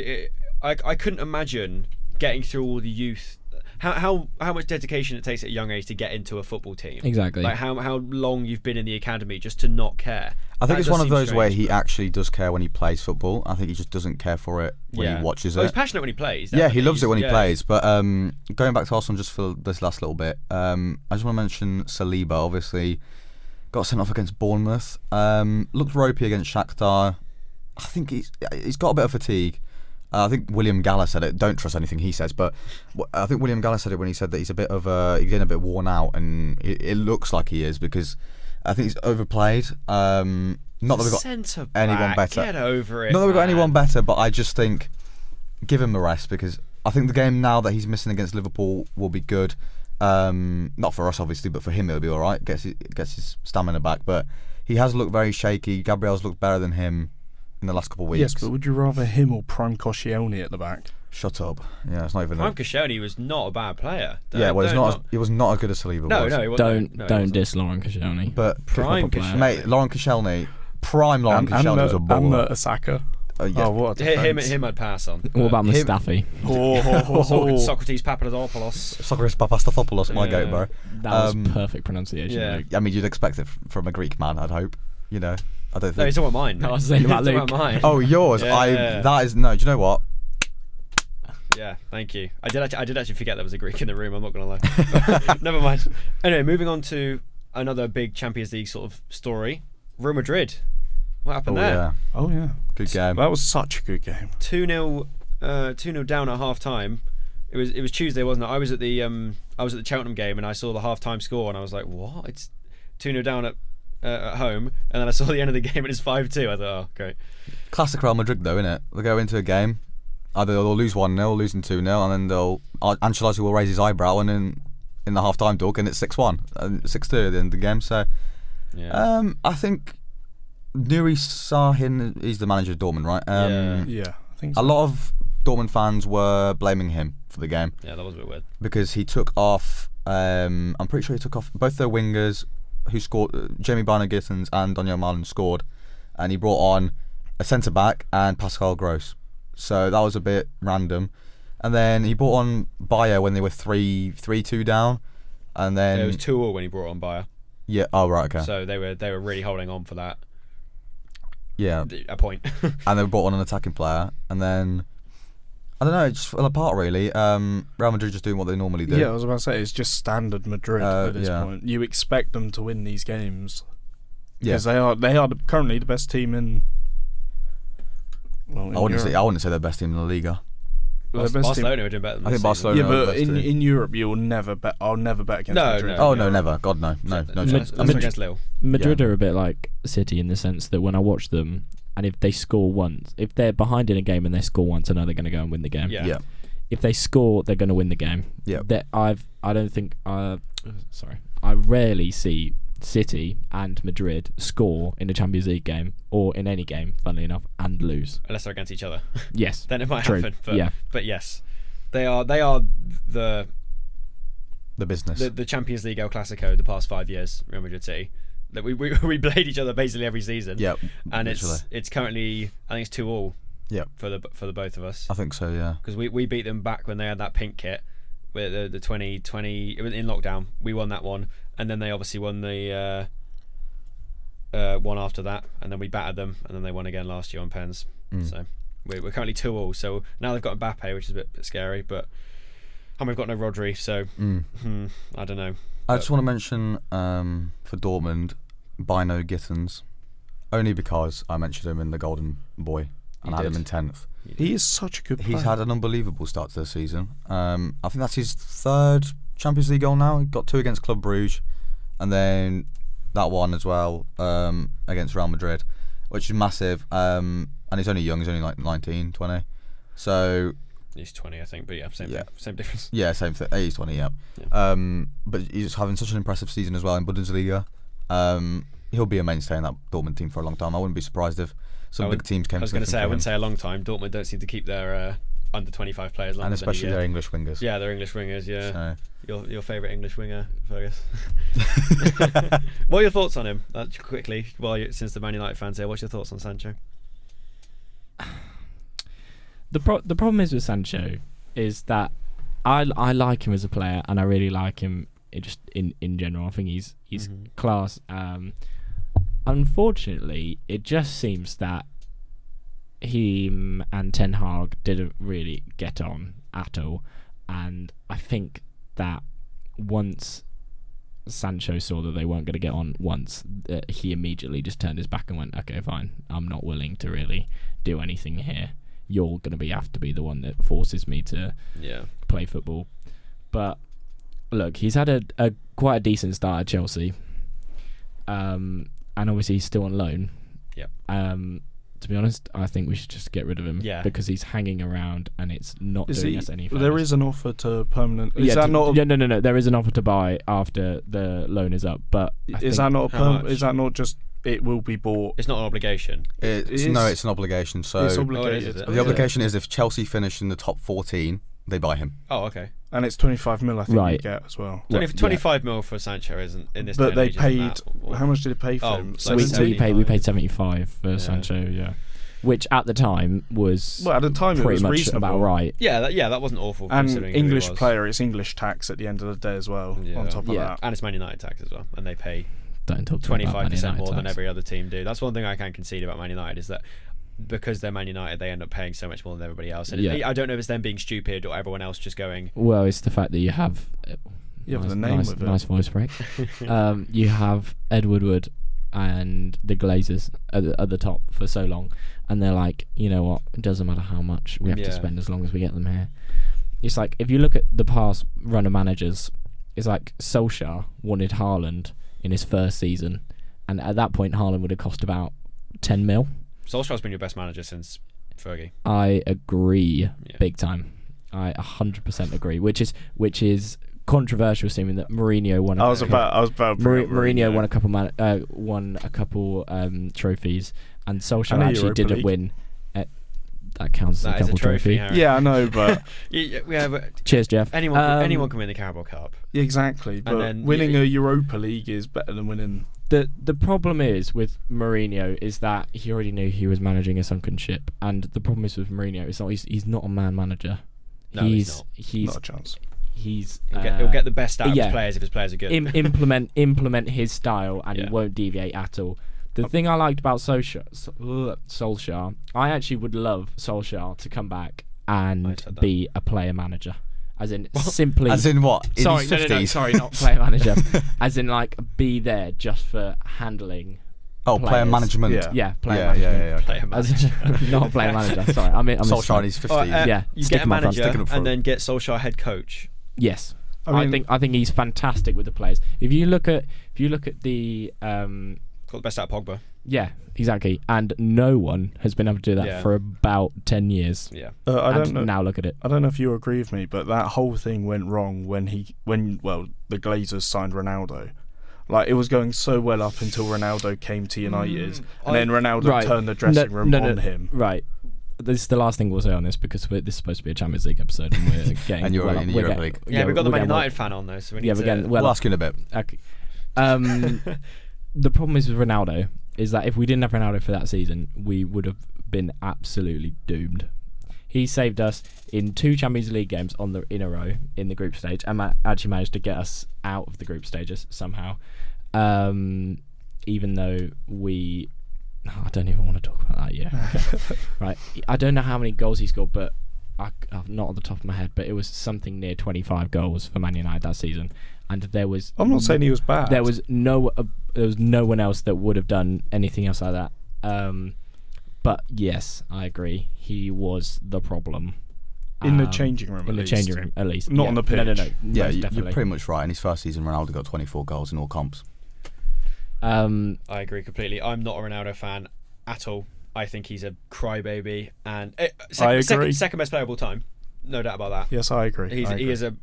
I couldn't imagine getting through all the youth. How much dedication it takes at a young age to get into a football team. Exactly. Like how long you've been in the academy just to not care. I think That it's does one of seem those where strange, he but- actually does care when he plays football. I think he just doesn't care for it when he watches Well, it. he's passionate when he plays. Yeah, he definitely. loves it when he Yeah. plays. But going back to Arsenal just for this last little bit, I just want to mention Saliba. Obviously, got sent off against Bournemouth. Looked ropey against Shakhtar. I think he's got a bit of fatigue. I think William Galla said it. Don't trust anything he says, but I think William Galla said it when he said that he's a bit of he's getting a bit worn out, and it looks like he is because I think he's overplayed. Not that we've got Centre-back, anyone better. Get over it. Not that we've got man. anyone better, but I just think give him a rest because I think the game now that he's missing against Liverpool will be good. Not for us obviously, but for him it'll be all right. Gets his stamina back, but he has looked very shaky. Gabriel's looked better than him in the last couple of weeks. Yes, but would you rather him or Prime Koscielny at the back? Shut up. Yeah, it's not even. Prime Koscielny was not a bad player. Yeah, well, he was not as good as Saliba No, was. no, he wasn't. Don't diss Lauren Koscielny. But Prime Proper player. Koscielny. mate, Lauren Koscielny, prime Lauren Koscielny was a And baller. Osaka. Yeah. Oh, what a defense. Him I'd pass on. What about him- Mustafi? Socrates Papadopoulos. Socrates Papastathopoulos, my goat, bro. That was Um, perfect pronunciation. yeah. Luke. I mean, you'd expect it from a Greek man, I'd hope. You know, I don't No, think. he's talking about mine. I was saying about He's Luke. talking about mine. Oh, yours. Yeah. That is no. Do you know what? Yeah, thank you. I did actually forget there was a Greek in the room. I'm not gonna lie. Never mind. Anyway, moving on to another big Champions League sort of story. Real Madrid. What happened Oh there? yeah, Oh, yeah. good game. That was such a good game. 2-0 down at half time. It was Tuesday, wasn't it? I was at the Cheltenham game and I saw the half time score and I was like, what? It's 2-0 down at home, and then I saw the end of the game and it's 5-2. I thought, oh, great. Classic Real Madrid, though, innit? They'll go into a game, either they'll lose 1-0, or losing 2-0, and then Ancelotti will raise his eyebrow, and then in the half-time talk, and it's 6-1, and 6-2 at the end of the game. So, Yeah. I think Nuri Sahin, he's the manager of Dortmund, right? Yeah. Yeah, I think so. A lot of Dortmund fans were blaming him for the game Yeah, that was a bit weird. because he took off. I'm pretty sure he took off both their wingers, who scored. Jamie Barner-Gittens and Daniel Marlin scored, and he brought on a centre back and Pascal Gross. So that was a bit random. And then he brought on Bayer when they were 3-2 down, and then It was 2-2 when he brought on Bayer. yeah. Oh right, okay. So they were really holding on for that Yeah, a point. and they brought on an attacking player, and then I don't know, it just fell apart really. Real Madrid just doing what they normally do. Yeah, I was about to say, it's just standard Madrid at this yeah. point. You expect them to win these games. Yeah. Because they are currently the best team in... Well, in I wouldn't Europe. say they're best team in La Liga. They're the best team. Barcelona were doing better than I think this season. Barcelona- Yeah, are the but best team. in Europe, you'll never bet. I'll never bet against No, Madrid. no. Oh in no, Europe. never. God no, no That's chance. against Lille. Madrid are a bit like City in the sense that when I watch them, and if they score once, if they're behind in a game and they score once, I know they're going to go and win the game. Yeah. Yeah. If they score, they're going to win the game. Yeah. I rarely see City and Madrid score in a Champions League game or in any game, funnily enough, and lose. Unless they're against each other, Yes. then it might True. happen. But, Yeah. but yes, they are the business. the Champions League El Clasico the past 5 years. Real Madrid City. That we played each other basically every season. Yeah, and literally. it's currently, I think it's 2-2. Yeah. For the both of us. I think so. Yeah. Because we beat them back when they had that pink kit with the 2020 it was in lockdown. We won that one, and then they obviously won the one after that, and then we battered them, and then they won again last year on pens. So we're currently 2-2. So now they've got Mbappe, which is a bit scary, and we've got no Rodri. So I don't know. I just want to mention for Dortmund, Bino Gittens, only because I mentioned him in the Golden Boy and You had did. him in 10th. He is such a good player. He's had an unbelievable start to the season. I think that's his third Champions League goal now. He got 2 against Club Brugge, and then that one as well against Real Madrid, which is massive. And he's only young. He's only like 19, 20. So He's 20, I think, but yeah, same Yeah. thing, same difference. Yeah, same thing. He's 20, yeah. But he's having such an impressive season as well in Bundesliga. He'll be a mainstay in that Dortmund team for a long time. I wouldn't be surprised if some big teams came. I was going to say, I wouldn't say a long time. Dortmund don't seem to keep their under 25 players longer, and especially their English wingers. Yeah, their English wingers. Yeah, So. your favourite English winger, Fergus. What are your thoughts on him? Quickly, since the Man United fans here, what's your thoughts on Sancho? The problem is with Sancho is that I like him as a player, and I really like him just in general. I think he's class. Unfortunately, it just seems that him and Ten Hag didn't really get on at all, and I think that once Sancho saw that they weren't going to get on he immediately just turned his back and went, okay, fine, I'm not willing to really do anything here. You're going to have to be the one that forces me to play football. But look, he's had a quite a decent start at Chelsea, and obviously he's still on loan. To be honest, I think we should just get rid of him because he's hanging around and it's not doing us any favours. There is an offer to permanent. No. There is an offer to buy after the loan is up, but is that not just it will be bought? It's not an obligation. It's an obligation. So it's obligated. The obligation is if Chelsea finish in the top 14, they buy him. Oh, okay. And it's 25 mil, I think you get as well. 25 mil for Sancho isn't in this. But they age, paid. How much did they pay for him? We paid 75 for Sancho. Which at the time was pretty much reasonable. About right. That wasn't awful. And English player, it's English tax at the end of the day as well. On top of that, and it's Man United tax as well, and they pay 25% more than every other team do. That's one thing I can concede about Man United is that because they're Man United, they end up paying so much more than everybody else. And I don't know if it's them being stupid or everyone else just going. Well, it's the fact that you have. Nice voice break. You have Ed Woodward and the Glazers at the top for so long, and they're like, you know what? It doesn't matter how much we have to spend as long as we get them here. It's like if you look at the past run of managers, it's like Solskjaer wanted Haaland in his first season, and at that point Haaland would have cost about 10 mil. Solskjaer's been your best manager since Fergie. I agree, big time. I 100% agree, which is controversial, seeming that Mourinho won. Mourinho won a couple trophies, and Solskjaer actually didn't win. That counts as a couple trophy. Yeah, I know, but cheers, Jeff. Anyone can win the Carabao Cup. Exactly, but then winning a Europa League is better than winning. The problem is with Mourinho is that he already knew he was managing a sunken ship, and the problem is with Mourinho is he's not a man manager. No, he's not. He's not a chance. He'll get the best out of his players if his players are good. Implement his style, and he won't deviate at all. The thing I liked about Solskjaer, I actually would love Solskjaer to come back and be a player manager. As in simply... As in what? In sorry, his 50s? No, sorry, not player manager. As in like be there just for handling players. Player management. Yeah, player management. Yeah. Player manager. Not player manager, sorry. I'm Solskjaer in his 50s. You get a manager and then get Solskjaer head coach. Yes. I think he's fantastic with the players. If you look at the got the best out of Pogba. Yeah, exactly. And no one has been able to do that for about 10 years. Yeah. I don't know. Now look at it. I don't know if you agree with me, but that whole thing went wrong when the Glazers signed Ronaldo. Like, it was going so well up until Ronaldo came to United, and then Ronaldo turned the dressing room on him. Right. This is the last thing we'll say on this because this is supposed to be a Champions League episode, and we're getting. And you're in the Europa League. Yeah, we've got the Man United fan on though, so we need to. We'll ask you in a bit. Okay. The problem is with Ronaldo is that if we didn't have Ronaldo for that season, we would have been absolutely doomed. He saved us in 2 Champions League games in a row in the group stage, and actually managed to get us out of the group stages somehow. Even though I don't even want to talk about that yet. Right, I don't know how many goals he scored, but not at the top of my head, but it was something near 25 goals for Man United that season. And there was. I'm not saying he was bad. There was no one else that would have done anything else like that. But yes, I agree. He was the problem. In the changing room, at least. Not on the pitch. No. Yeah, you're pretty much right. In his first season, Ronaldo got 24 goals in all comps. I agree completely. I'm not a Ronaldo fan at all. I think he's a crybaby, and I agree. Second best player of all time. no doubt about that. Yes, I agree. He is a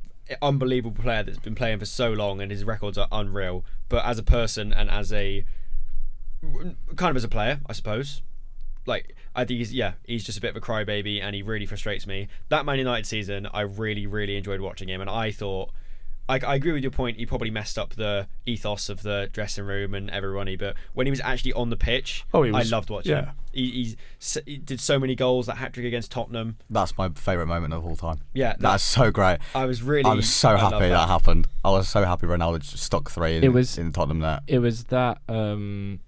unbelievable player that's been playing for so long, and his records are unreal. But as a person and as a player, I suppose, like, I think he's just a bit of a crybaby, and he really frustrates me. That Man United season, I really, really enjoyed watching him, and I thought, I agree with your point, he probably messed up the ethos of the dressing room and everybody, but when he was actually on the pitch, I loved watching him. He did so many goals, that hat-trick against Tottenham. That's my favourite moment of all time. Yeah. That's so great. I was so happy that happened. I was so happy Ronaldo just stuck 3 in Tottenham net. It was that game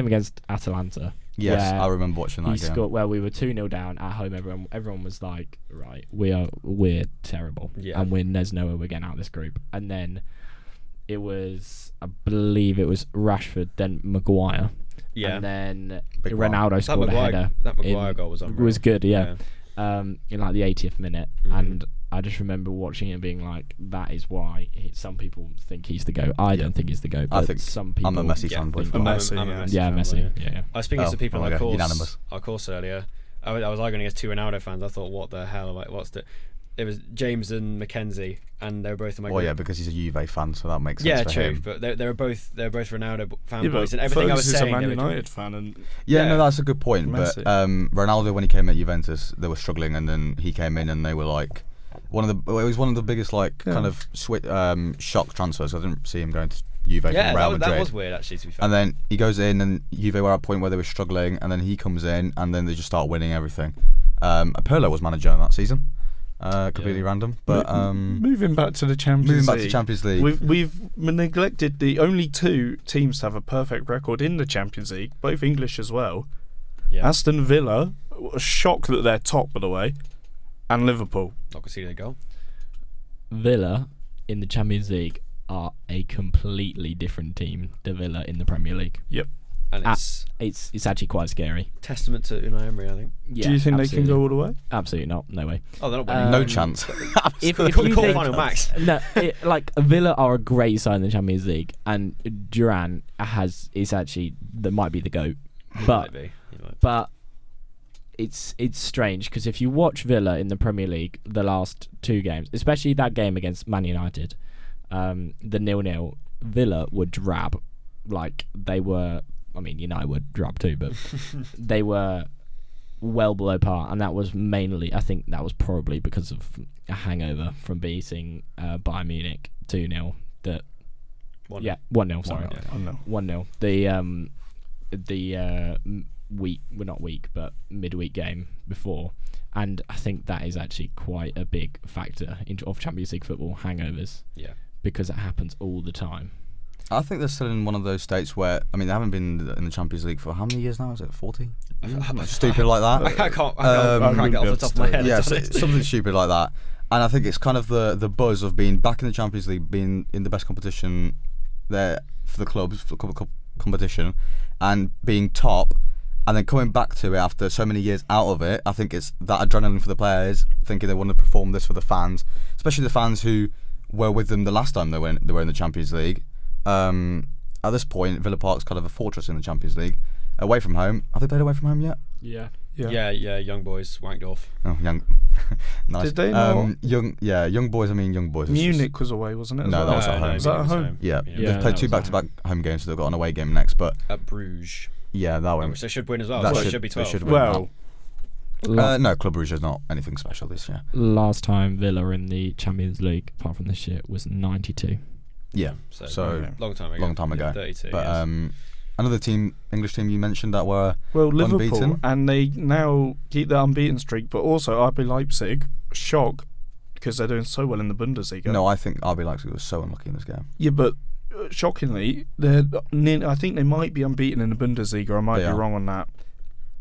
against Atalanta. Yes, I remember watching that game. He scored where we were 2-0 down at home. Everyone was like, right, we're terrible, and we're Nesnoa, we're getting out of this group. And then it was, I believe it was Rashford, then Maguire, and then Ronaldo scored a header. That Maguire goal was unreal. Was good, in like the 80th minute, and I just remember watching it and being like, that is why some people think he's the GOAT. I don't think he's the GOAT, but I think some people... I'm a Messi fan. I'm a Messi fan. Messi. I was speaking to people on unanimous. Our course earlier. I was arguing against 2 Ronaldo fans. I thought, what the hell? Like, it was James and Mackenzie, and they were both in my group. Well, yeah, because he's a Juve fan, so that makes sense for him. But they were both Ronaldo fanboys, and everything I was saying. Is a Man United fan, and no, that's a good point. Messi. But Ronaldo, when he came at Juventus, they were struggling, and then he came in, and they were like it was one of the biggest kind of shock transfers. I didn't see him going to Juve from Real Madrid. That was weird, actually, to be fair. And then he goes in, and Juve were at a point where they were struggling, and then he comes in, and then they just start winning everything. Pirlo was manager in that season. Completely random, but moving back to the Champions League. We've neglected the only 2 teams to have a perfect record in the Champions League, both English as well. Aston Villa, a shock that they're top, by the way, and Liverpool. Not conceding a goal. Villa in the Champions League are a completely different team to Villa in the Premier League. Yep. And it's actually quite scary. Testament to Unai Emery, I think. Yeah, do you think they can go all the way? Absolutely not. No way. Oh, they're not winning. No chance. if you think, final max. No, Villa are a great side in the Champions League, and Duran is actually that might be the GOAT. But it's strange because if you watch Villa in the Premier League the last 2 games, especially that game against Man United, the 0-0, Villa were drab. Like they were. I mean, United were drab too, but they were well below par, and that was mainly, I think that was probably because of a hangover from beating Bayern Munich 2-0. 1-0. Sorry, 1-0. The midweek game before, and I think that is actually quite a big factor of Champions League football, hangovers. Yeah, because it happens all the time. I think they're still in one of those states where, I mean, they haven't been in the Champions League for how many years now? Is it 40? Stupid like that. I can't crack it off the top of my head. Yeah, something stupid like that. And I think it's kind of the buzz of being back in the Champions League, being in the best competition there for the clubs, for the competition, and being top, and then coming back to it after so many years out of it. I think it's that adrenaline for the players, thinking they want to perform this for the fans, especially the fans who were with them the last time they were in the Champions League. At this point, Villa Park's kind of a fortress in the Champions League. Away from home, have they played away from home yet? Yeah. Young boys wanked off. Oh, young. Nice. Did they not? Young boys. I mean, young boys. Munich was away, wasn't it? No, that was at home. Was that at home? Yeah, they've played 2 back-to-back home games, so they've got an away game next. But at Bruges. Yeah, that one. Which they should win as well. So it should be 12. No, Club Brugge is not anything special this year. Last time Villa in the Champions League, apart from this year, was 92. Yeah, so long time ago. Yeah, 32. But another English team you mentioned that were Liverpool, unbeaten. And they now keep their unbeaten streak, but also RB Leipzig, shock, because they're doing so well in the Bundesliga. No, I think RB Leipzig was so unlucky in this game. Yeah, but shockingly, I think they might be unbeaten in the Bundesliga. I might be wrong on that.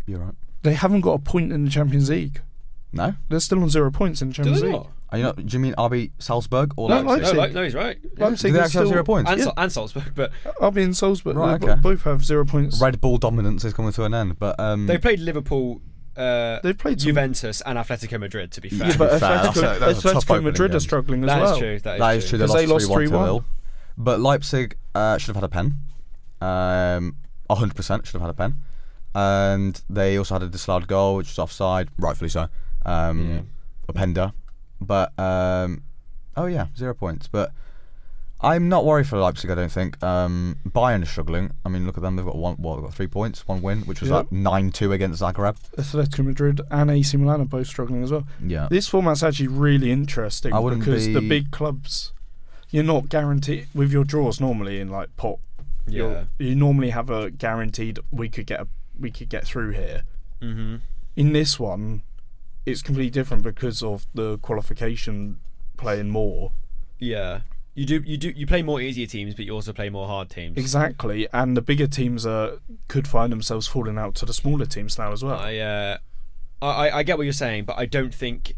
You're right. They haven't got a point in the Champions League. No? They're still on 0 points in the Champions League. Do you mean RB Salzburg or Leipzig? No, he's right. Leipzig do they actually have 0 points? And Salzburg, but RB and Salzburg both have 0 points. Red Bull dominance is coming to an end, but they played Liverpool. They played Juventus and Atletico Madrid, to be fair. Yeah, but Atletico Madrid are struggling as well. That is true. They lost 3-1 to Lille. But Leipzig should have had a pen. 100% should have had a pen. And they also had a disallowed goal, which was offside, rightfully so. Openda, but 0 points. But I'm not worried for Leipzig. I don't think Bayern is struggling. I mean, look at them. They've got they've got 3 points, 1 win, which was like 9-2 against Zagreb. Atletico Madrid and AC Milan are both struggling as well. Yeah, This format's actually really interesting because the big clubs, you're not guaranteed with your draws normally in like pot. Yeah. You normally have a guaranteed we could get through here. Mm-hmm. In this one, it's completely different because of the qualification playing more. Yeah. You play more easier teams, but you also play more hard teams. Exactly, and the bigger teams could find themselves falling out to the smaller teams now as well. I get what you're saying, but I don't think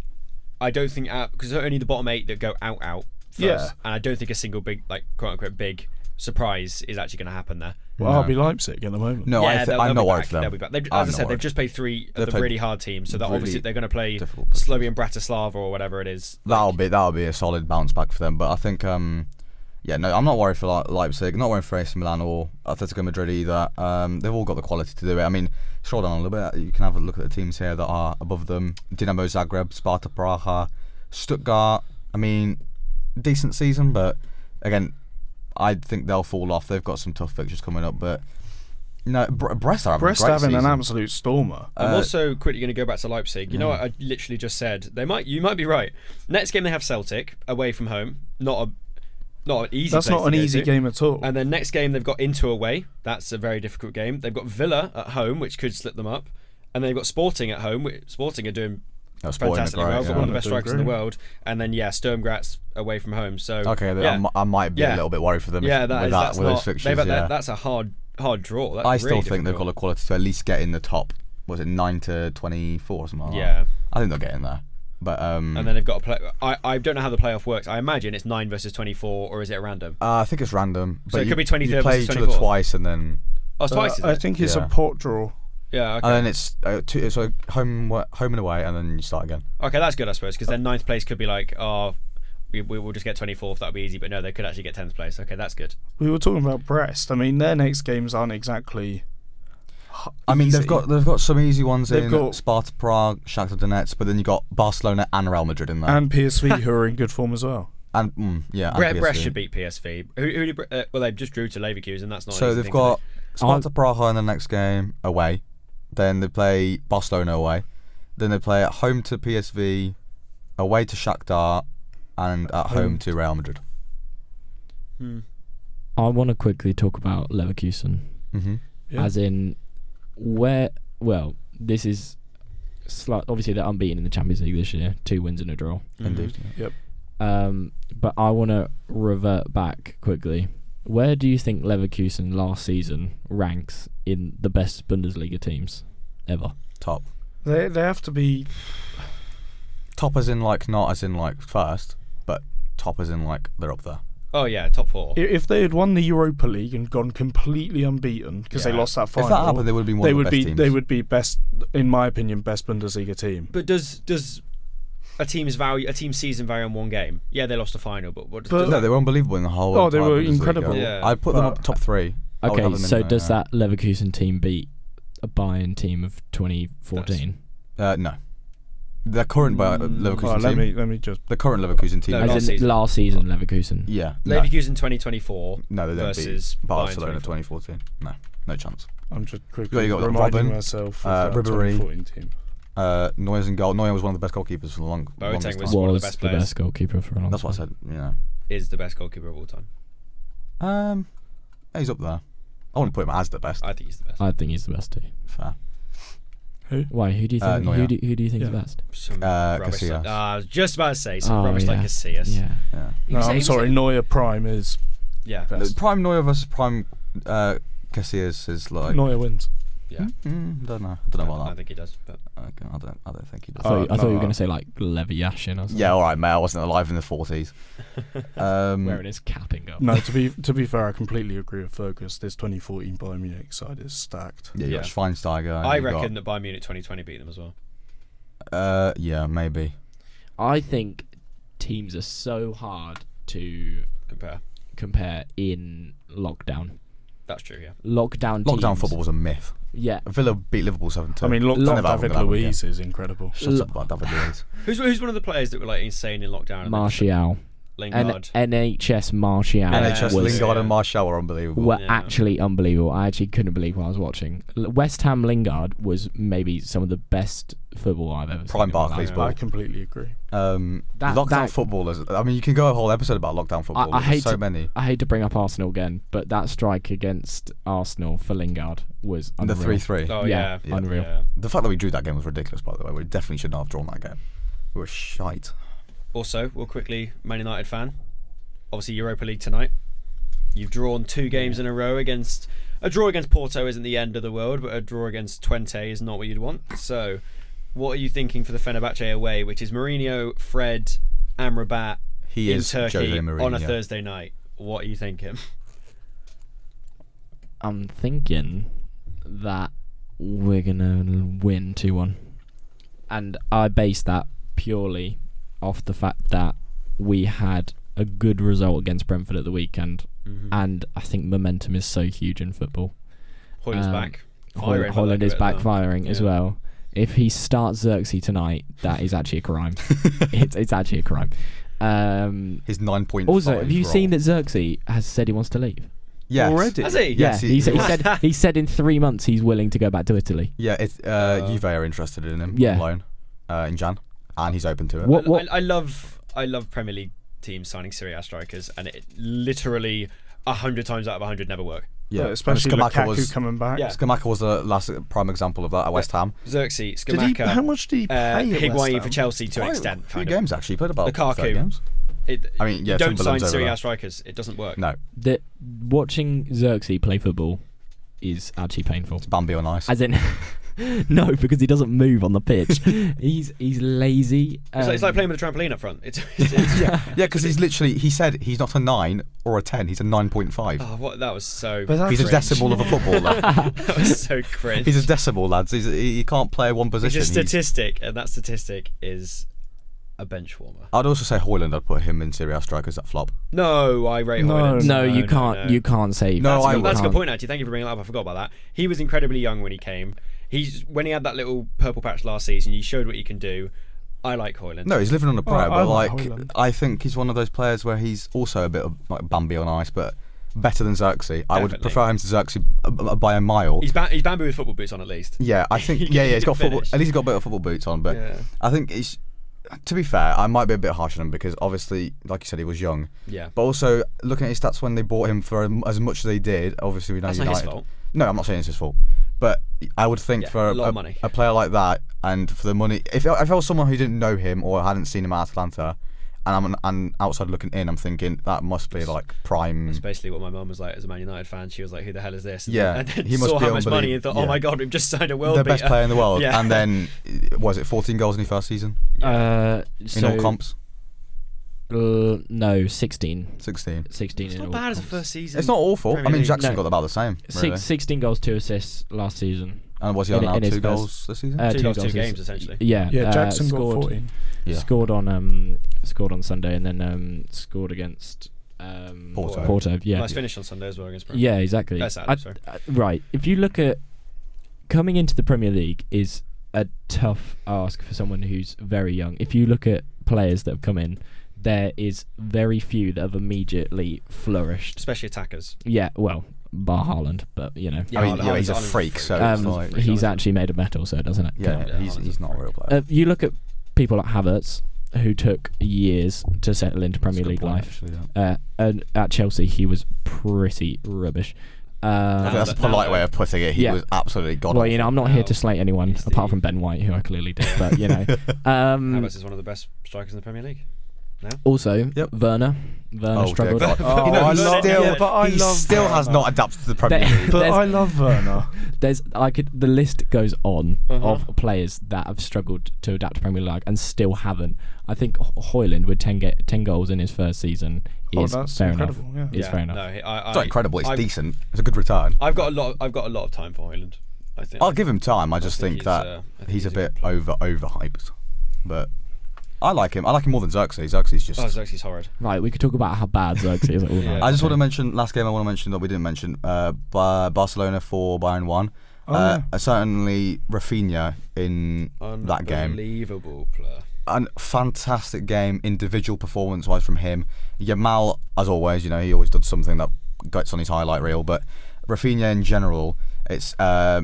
because only the bottom 8 that go out first, Yeah. and I don't think a single big, like, quote unquote big surprise is actually going to happen there. Well, RB Leipzig at the moment. No, Yeah, I'm not worried for them. They'll be back. As I said, they've just played 3 of the really hard teams, so that obviously they're going to play Slovenian Bratislava or whatever it is. That'll be a solid bounce back for them. But I think, I'm not worried for Leipzig. Not worried for AC Milan or Atletico Madrid either. They've all got the quality to do it. I mean, scroll down a little bit. You can have a look at the teams here that are above them: Dinamo Zagreb, Sparta Praha, Stuttgart. I mean, decent season, but again, I think they'll fall off. They've got some tough fixtures coming up, but. No, Brest are having an absolute stormer. I'm also quickly going to go back to Leipzig. You know what I literally just said? You might be right. Next game they have Celtic away from home. Not an easy. That's not an easy game at all. And then next game they've got Inter away. That's a very difficult game. They've got Villa at home, which could slip them up, and they've got Sporting at home. Sporting are doing fantastically well. Got one of the best strikers in the world. And then Sturm Graz away from home. So I might be a little bit worried for them. Yeah, with those fixtures. That's a hard draw. That's I really still think difficult. they've got the quality to at least get in the top. Was it 9 to 24 or something like that? Yeah, I think they'll get in there. But and then they've got to play. I don't know how the playoff works. I imagine it's 9 versus 24, or is it random? I think it's random. So but it could be 23 you play versus each 24 other twice, and then twice. Is I it? think it's a pot draw. Yeah, okay. And then it's a home and away, and then you start again. Okay, that's good, I suppose, because then 9th place could be like, we will just get 24th, that'll be easy. But no, they could actually get 10th place. Okay, that's good. We were talking about Brest. I mean, their next games aren't exactly. I mean, easy. they've got some easy ones They've in got Sparta Prague, Shakhtar Donetsk, but then you got Barcelona and Real Madrid in there. And PSV, who are in good form as well. And Brest should beat PSV. Well, they just drew to Leverkusen. That's not. So they've got Sparta Praha in the next game away. Then they play Barcelona away. Then they play at home to PSV, away to Shakhtar, and at home to Real Madrid. I want to quickly talk about Leverkusen, as in this is obviously they're unbeaten in the Champions League this year, 2 wins and a draw. Indeed. Yep. But I want to revert back quickly. Where do you think Leverkusen last season ranks in the best Bundesliga teams ever? Top. They have to be Top as in not as in first, but top as in they're up there. Oh yeah, top 4. If they had won the Europa League and gone completely unbeaten because they lost that final, if that happened, they would be one of the best teams. They would be best, in my opinion, best Bundesliga team. But does a team's season vary on one game? Yeah, they lost a final, but no, they were unbelievable in the whole. Oh, they were Bundesliga. incredible. Yeah. I'd put them up top 3. Okay, so does that Leverkusen team beat a Bayern team of 2014? No. The current Leverkusen team. Let me just. The current Leverkusen team. No, last season Leverkusen. Yeah. Leverkusen 2024. No, they don't versus beat Barcelona Bayern 2014. No chance. I'm just quickly You got reminding Robben, myself of that Ribéry, 2014 team. Neuer's in goal. Neuer was one of the best goalkeepers for the longest Boateng time. was one of the best the players. best goalkeeper for a long That's what I time. said. Is the best goalkeeper of all time. He's up there. I wouldn't put him as the best. I think he's the best. I think he's the best too. Fair. Who? Why? Who do you think? Neuer. Who do you think is the best? Some rubbish. Casillas. I was just about to say some rubbish like Casillas. Yeah. No, I'm sorry. Neuer prime is Yeah. best. Prime Neuer versus Prime Casillas is like. Neuer wins. Yeah. Don't know. I don't know about I that. think he does. But Okay, I don't think he does. I thought you were no. going to say like Levi Yashin or something. Yeah, all right, mate. I wasn't alive in the 40s. Wearing his capping up. No, to be fair, I completely agree with Fergus. This 2014 Bayern Munich side is stacked. Yeah, you got Yeah. Schweinsteiger. I reckon that Bayern Munich 2020 beat them as well. Yeah, maybe. I think teams are so hard to Compare. compare in lockdown. That's true, yeah. Lockdown Lockdown teams. football was a myth. Yeah. Villa beat Liverpool 7-2. I mean, lockdown Never David happened again. Luiz is incredible. Shut up about David Luiz. Who's one of the players that were like insane in lockdown? Martial. Lingard. NHS Martial. NHS was, Lingard and Martial were unbelievable. were Yeah. actually unbelievable. I actually couldn't believe what I was watching. West Ham Lingard was maybe some of the best football I've ever seen. Prime in my Barclays life. ball. I completely agree. Lockdown footballers. I mean, you can go a whole episode about lockdown football. I hate so many. I hate to bring up Arsenal again, but that strike against Arsenal for Lingard was The unreal. 3-3. Oh, Yeah, yeah. unreal. Yeah. The fact that we drew that game was ridiculous, by the way. We definitely should not have drawn that game. We were shite. Also, we'll quickly, Man United fan. Obviously, Europa League tonight. You've drawn 2 games in a row against... A draw against Porto isn't the end of the world, but a draw against Twente is not what you'd want. So, what are you thinking for the Fenerbahce away, which is Mourinho, Fred, Amrabat He in is Turkey Jose Mourinho. on a Thursday night? What are you thinking? I'm thinking that we're gonna win 2-1, and I base that purely off the fact that we had a good result against Brentford at the weekend, and I think momentum is so huge in football. Hoyland's back. Firing, Holland is by the look of it, backfiring as Yeah. well. If he starts Xerxes tonight, that is actually a crime. It's actually a crime. His 9.5. Also, have you seen roll. that Xerxes has said he wants to leave? Yes. Already? Has he? Yes, yeah, he he said in 3 months he's willing to go back to Italy. Yeah, Juve are interested in him Yeah. on loan in Jan, and he's open to it. What? I love Premier League teams signing Serie A strikers, and it literally 100 times out of 100 never work. Yeah, especially and Scamacca Lukaku coming back. Yeah. Scamacca was the last prime example of that at West Ham. Xerxes, Did Scamacca, how much did he pay at West Higuain Ham? for Chelsea to an Quite extent. a few kind of. games actually. He played about Lukaku. 30 games. I mean, yeah, you don't sign Timberland's over Serie A there. strikers. It doesn't work. No, Watching Xerxes play football is actually painful. it's Bambi on ice. As in, no, because he doesn't move on the pitch. he's lazy. It's like playing with a trampoline up front. It's yeah, because he said he's not a 9 or a 10. He's a 9.5. oh, that was so. But that's He's a cringe. decimal of a footballer. That was so cringe. He's a decimal, lads. He can't play one It's position. a statistic, and that statistic is a bench warmer. I'd also say Hoyland. I'd put him in Serie A strikers that flop. No, I rate No. Hoyland. no, you can't. no. You can't say. No, That's a good can't. point, actually. Thank you for bringing that up. I forgot about that. He was incredibly young when he came. When he had that little purple patch last season, he showed what he can do. I like Hoyland. No, he's living on a prayer, I but like like Hoyland. I think he's one of those players where he's also a bit of like Bambi on ice, but better than Xerxes. I would Definitely. prefer him to Xerxes by a mile. He's Bambi with football boots on at least. Yeah, I think. He He's got can football. finish. At least he's got a bit of football boots on, but Yeah. I think he's. To be fair, I might be a bit harsh on him because obviously, like you said, he was young. Yeah. But also, looking at his stats when they bought him for as much as they did, obviously we know That's not United. his fault. No, I'm not saying it's his fault. But I would think Yeah, for a lot of money. a player like that, and for the money, if I was someone who didn't know him or hadn't seen him at Atlanta, and I'm outside looking in, I'm thinking that must be like prime. That's basically what my mum was like as a Man United fan. She was like, "Who the hell is this?" And Yeah, and then he must saw be how much money and thought, "Oh yeah. my god, we've just signed a world The beater." best player in the world, Yeah. and then was it 14 goals in his first season in all comps? No, 16. 16. 16 It's in not all bad as a comps. first season. It's not awful. Premier I mean, League. Jackson No. got about the same. Really. 16 goals, 2 assists last season. And was he in- on now in his 2 first- goals this season? Two goals, 2 is- games essentially. Yeah, Yeah, Jackson got scored, 14. Yeah. Scored on Sunday and then scored against Porto. Yeah, Nice finish on Sunday as well against Brentford. yeah, exactly. Saturday, sorry. Right, if you look at coming into the Premier League is a tough ask for someone who's very young. If you look at players that have come in, there is very few that have immediately flourished. Especially attackers. Yeah, well, bar Haaland, but you know, Yeah, I mean, Haaland's- he's a Haaland's freak, so freak. it's like, he's actually made of metal, so doesn't it? yeah, Yeah, he's Haaland's a not a real freak. player. You look at people like Havertz, who took years to settle into Premier League life. Actually, yeah. And at Chelsea, he was pretty rubbish. I think that's a but polite now- way of putting it. He Yeah. was absolutely god Well, you know, I'm not here Now to slate anyone he's apart the- from Ben White, who I clearly did. But you know, Havertz is one of the best strikers in the Premier League. also Yep. Werner Oh, struggled. dear God. Oh, You know, I he love- still, yeah, but I he love still has Werner. not adapted to the Premier There- League. But There's- I love Werner. The list goes on Uh-huh. of players that have struggled to adapt to Premier League and still haven't. I think Hoyland with 10 goals in his first season Oh, is that's fair incredible. enough. Yeah. It's fair enough. No, It's not incredible. It's I've- decent. It's a good return. I've got a lot of time for Hoyland. I think. I'll give him time. I just think think he's, that I think he's a he's a bit good player. overhyped. But I like him. I like him more than Xerxes. Xerxes just. Oh, Xerxes horrid. Right, we could talk about how bad Xerxes is. Yeah. I just want to mention last game. I want to mention that we didn't mention. Barcelona 4, Bayern 1. Certainly Rafinha in that game. Unbelievable player. A fantastic game, individual performance-wise from him. Yamal, as always, he always does something that gets on his highlight reel. But Rafinha in general, it's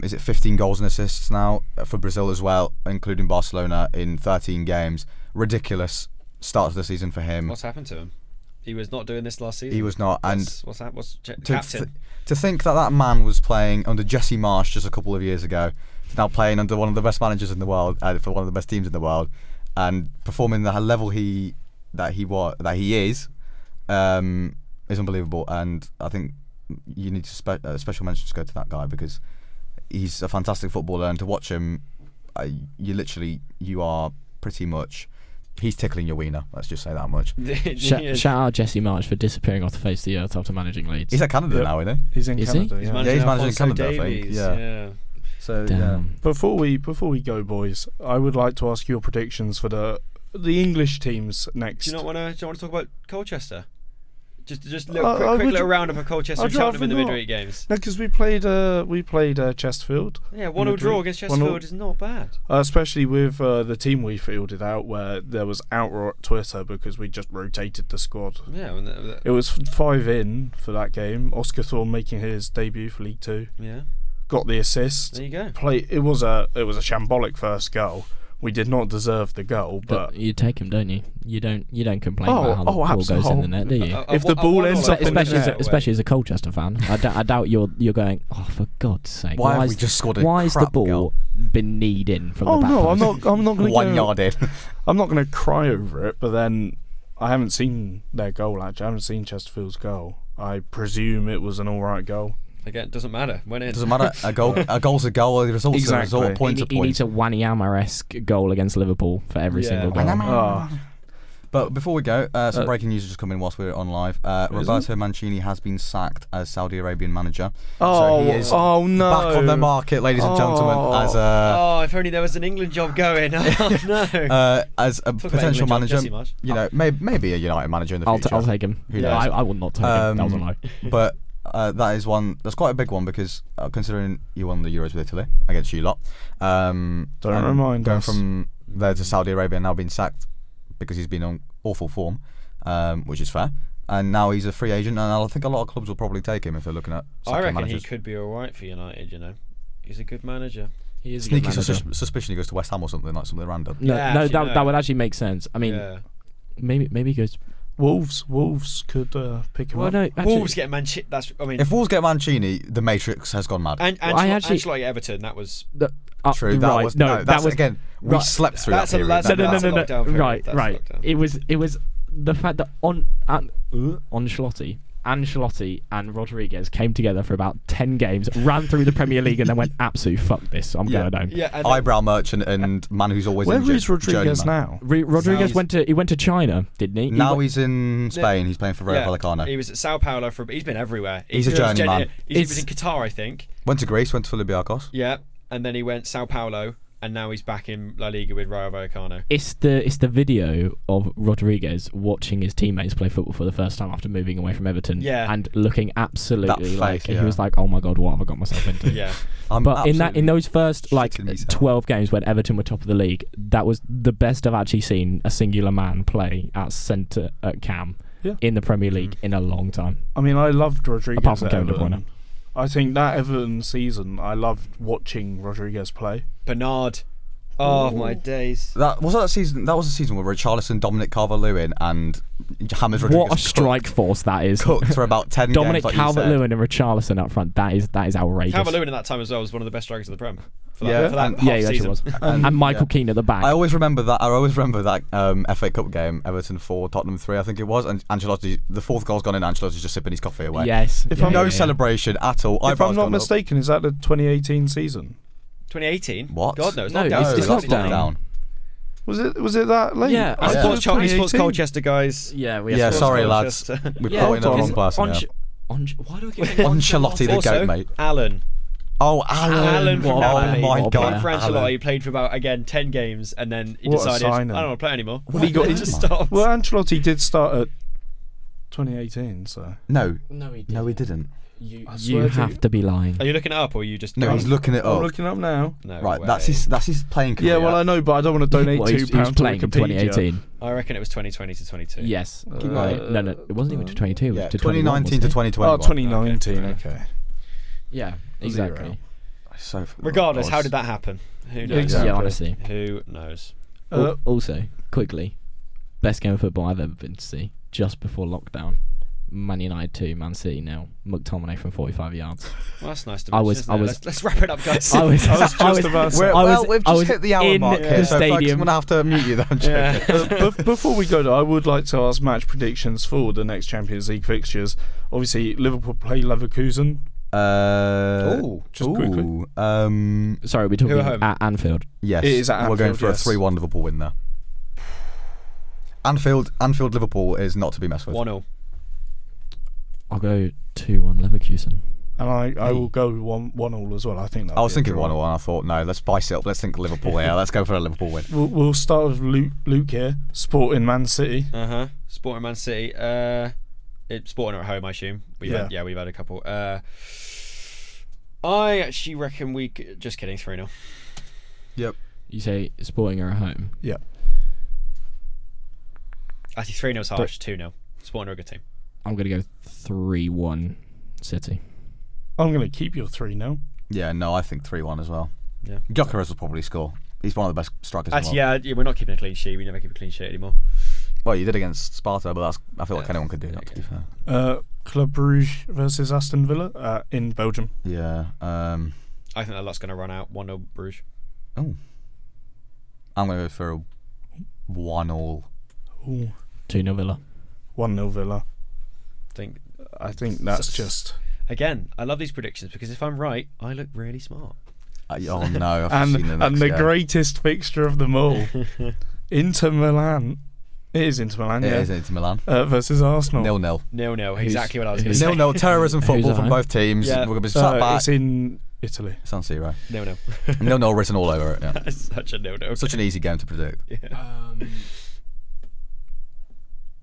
is it 15 goals and assists now for Brazil as well, including Barcelona in 13 games. Ridiculous start to the season for him. What's happened to him? He was not doing this last season. He was not, and what's captain? To think that man was playing under Jesse Marsch just a couple of years ago, now playing under one of the best managers in the world for one of the best teams in the world, and performing the level that he is unbelievable. And I think you need special mention to go to that guy because he's a fantastic footballer, and to watch him, you are pretty much. He's tickling your wiener. Let's just say that much. Shout out Jesse Marsch for disappearing off the face of the earth after managing Leeds. He's at Canada now, isn't he? He's in Canada. He's Yeah. He's managing Alphonso Canada, Davies, I think. Yeah. So Damn. Before we go, boys, I would like to ask your predictions for the English teams next. Do you not want to talk about Colchester? Just a quick little roundup of Colchester and Cheltenham in the midweek games. No, because we played Chesterfield. Yeah, 1-0 draw against Chesterfield is not bad. Especially with the team we fielded out, where there was outright Twitter because we just rotated the squad. Yeah, It was 5 in for that game. Oscar Thorne making his debut for League Two. Yeah, got the assist. there you go. It was a shambolic first goal. We did not deserve the goal, but you take him, don't you? You don't complain about how the ball goes in the net, do you? If the ball ends up in the net, especially as a Colchester fan, I doubt you're going. Oh, for God's sake! Why have we just scored a Why has the crap ball goal? been kneed in from the back? Oh no, post? I'm not going to 1 yard in. I'm not going to cry over it, but then I haven't seen their goal. Actually, I haven't seen Chesterfield's goal. I presume it was an all right goal. Again, doesn't matter. Went in. Doesn't matter. A goal's a goal. The result's a result. Point to He point. needs a Wanyama-esque goal against Liverpool for every single goal. Oh. But before we go, some breaking news has just come in whilst we're on live. Roberto Mancini has been sacked as Saudi Arabian manager. So he is no! back on the market, ladies and gentlemen, as a if only there was an England job going. Oh no. as a Talk about potential England job, manager. Jesse Marsch. maybe a United manager in the future. I'll take him. Who knows? I will not take him. That was a lie. But that is one. That's quite a big one because considering you won the Euros with Italy against you lot, Don't remind going us. from there to Saudi Arabia, now being sacked because he's been on awful form, which is fair. And now he's a free agent, and I think a lot of clubs will probably take him if they're looking at. I reckon managers. he could be all right for United. He's a good manager. He is a Sneaky good manager. suspicion he goes to West Ham or something random. No, Yeah, no, actually, that would actually make sense. I mean, Yeah. maybe he goes. Wolves could pick him Well, up. no, actually, Wolves get Mancini. If Wolves get Mancini, the Matrix has gone mad. And Ancelotti Everton. That was True. That right, was no. that was was again. We right, slept through that's that a- period. that's a- no. lockdown period. Right. That's a lockdown. It was the fact that Ancelotti and Rodriguez came together for about 10 games, ran through the Premier League, and then went, absolute fuck this, I'm going home. Yeah, and Eyebrow merchant and man who's always Where injured. is Rodriguez journeyman. now? Rodriguez Now went to China, didn't he? Now he's in Spain. He's playing for Rayo Vallecano. he was at Sao Paulo he's been everywhere. He's a journeyman. He was in Qatar, I think. Went to Greece. Went to Olympiacos. Yeah, and then he went Sao Paulo, and now he's back in La Liga with Rayo Vallecano. It's the video of Rodriguez watching his teammates play football for the first time after moving away from Everton, Yeah. and looking absolutely That like face, yeah. he was like, oh my god, what have I got myself into? Yeah, But in those first like shitting myself. 12 games when Everton were top of the league, that was the best I've actually seen a singular man play at centre at Cam in the Premier League in a long time. I mean, I loved Rodriguez Apart from at Kevin De Everton. Bruyne. I think that Everton season, I loved watching Rodriguez play. Bernard. Oh my days. That was that season. That was a season where Richarlison, Dominic Calvert-Lewin, and James Rodriguez. What a strike force that is! Cooked for about 10 Dominic games. Like you said. Calvert-Lewin and Richarlison up front. That is outrageous. Calvert-Lewin at that time as well was one of the best strikers of the Prem. For that, Yeah, for that and- half Yeah, he actually season. was. And Michael Keane at the back. I always remember that. FA Cup game, Everton 4, Tottenham 3, I think it was. And Ancelotti, the fourth goal's gone in. Ancelotti's just sipping his coffee away. Yes. No celebration at all. If Eyebrows I'm not gone up. mistaken, is that the 2018 season? 2018. What? God knows. No, Lockdown. it's that's lockdown. Was it that late? Yeah, I He thought sports, it was he sports 2018. Colchester guys. Yeah, we Yeah, have sorry Sports lads. Colchester. We've Yeah, brought in the wrong person. Why do I keep Ancelotti, the Also, goat mate. Alan. Oh, Alan from What a Napoli. Oh my What a God, For Ancelotti, Alan. he played for about 10 games, and then he What a decided I signing. don't want to play anymore. Well, he got He just stopped. Well, Ancelotti did start at 2018, so. No, No, he no, he didn't. You I swear to have you. to be lying. Are you looking it up, or are you just? No, he's looking it I'm up. looking up now. No Right, way. that's his playing career. Yeah, well, I know, but I don't want to donate Well, £2 he was playing to in Wikipedia. 2018. I reckon it was 2020 to 22. Yes. Uh, Right. No, it wasn't even to 22. It was Yeah, to 21, 2019 to wasn't it? 2021. Oh, 2019, Okay. okay. Yeah, exactly. Zero. So, Regardless, oh, how did that happen? Who knows? Exactly. Yeah, honestly. Who knows? Also, quickly, best game of football I've ever been to see. Just before lockdown, Man United 2, Man City 0. McTominay from 45 yards. Well, that's nice to I mention, was- isn't I it? was- Let's wrap it up, guys. I was just about to say- We've I just was hit the hour in mark the here, so Fergus, I'm stadium. going to have to mute you there. I'm joking. Yeah. Before we go, though, I would like to ask match predictions for the next Champions League fixtures. Obviously, Liverpool play Leverkusen. Just quickly. Sorry, we're talking Who are home? at Anfield. Yes, It is at we're going Anfield, for yes. a 3-1 Liverpool win there. Anfield, Liverpool is not to be messed with. 1-0. I'll go 2-1 Leverkusen. And I will go 1-1 as well. I think that I was thinking 1-1. I thought, no, let's spice it up. Let's think Liverpool here. Let's go for a Liverpool win. We'll start with Luke here. Sporting Man City. Sporting Man City. Sporting are at home, I assume. We've had a couple. I actually reckon just kidding, 3-0. Yep. You say Sporting are at home? Yeah. Actually, 3-0's harsh. 2-0. Sporting are a good team. I'm going to go 3-1 City. I'm going to keep your 3-0. Yeah, no, I think 3-1 as well. Yeah. Gyökeres will probably score. He's one of the best strikers in the Actually, world. yeah, we're not keeping a clean sheet. We never keep a clean sheet anymore. Well, you did against Sparta, but I feel like anyone could do that, to be fair. Club Brugge versus Aston Villa in Belgium. Yeah. I think that lot's going to run out. 1-0 Bruges. Oh. I'm going to go for a 1-1. Ooh. 2-0 Villa. 1-0 Villa. I think that's just... Again, I love these predictions because if I'm right, I look really smart. Oh no! I've seen the next and the game. greatest fixture of them all, Inter Milan. It is Inter Milan. It yeah. is Inter Milan. Versus Arsenal. 0-0. 0-0. Exactly what I was going to say. 0-0. Terrorism football at from home? both teams. Yeah. We're going to be sat back. It's in Italy. San Siro. 0-0. 0-0 written all over it. Yeah. That's such a 0-0. Such an easy game to predict. Yeah.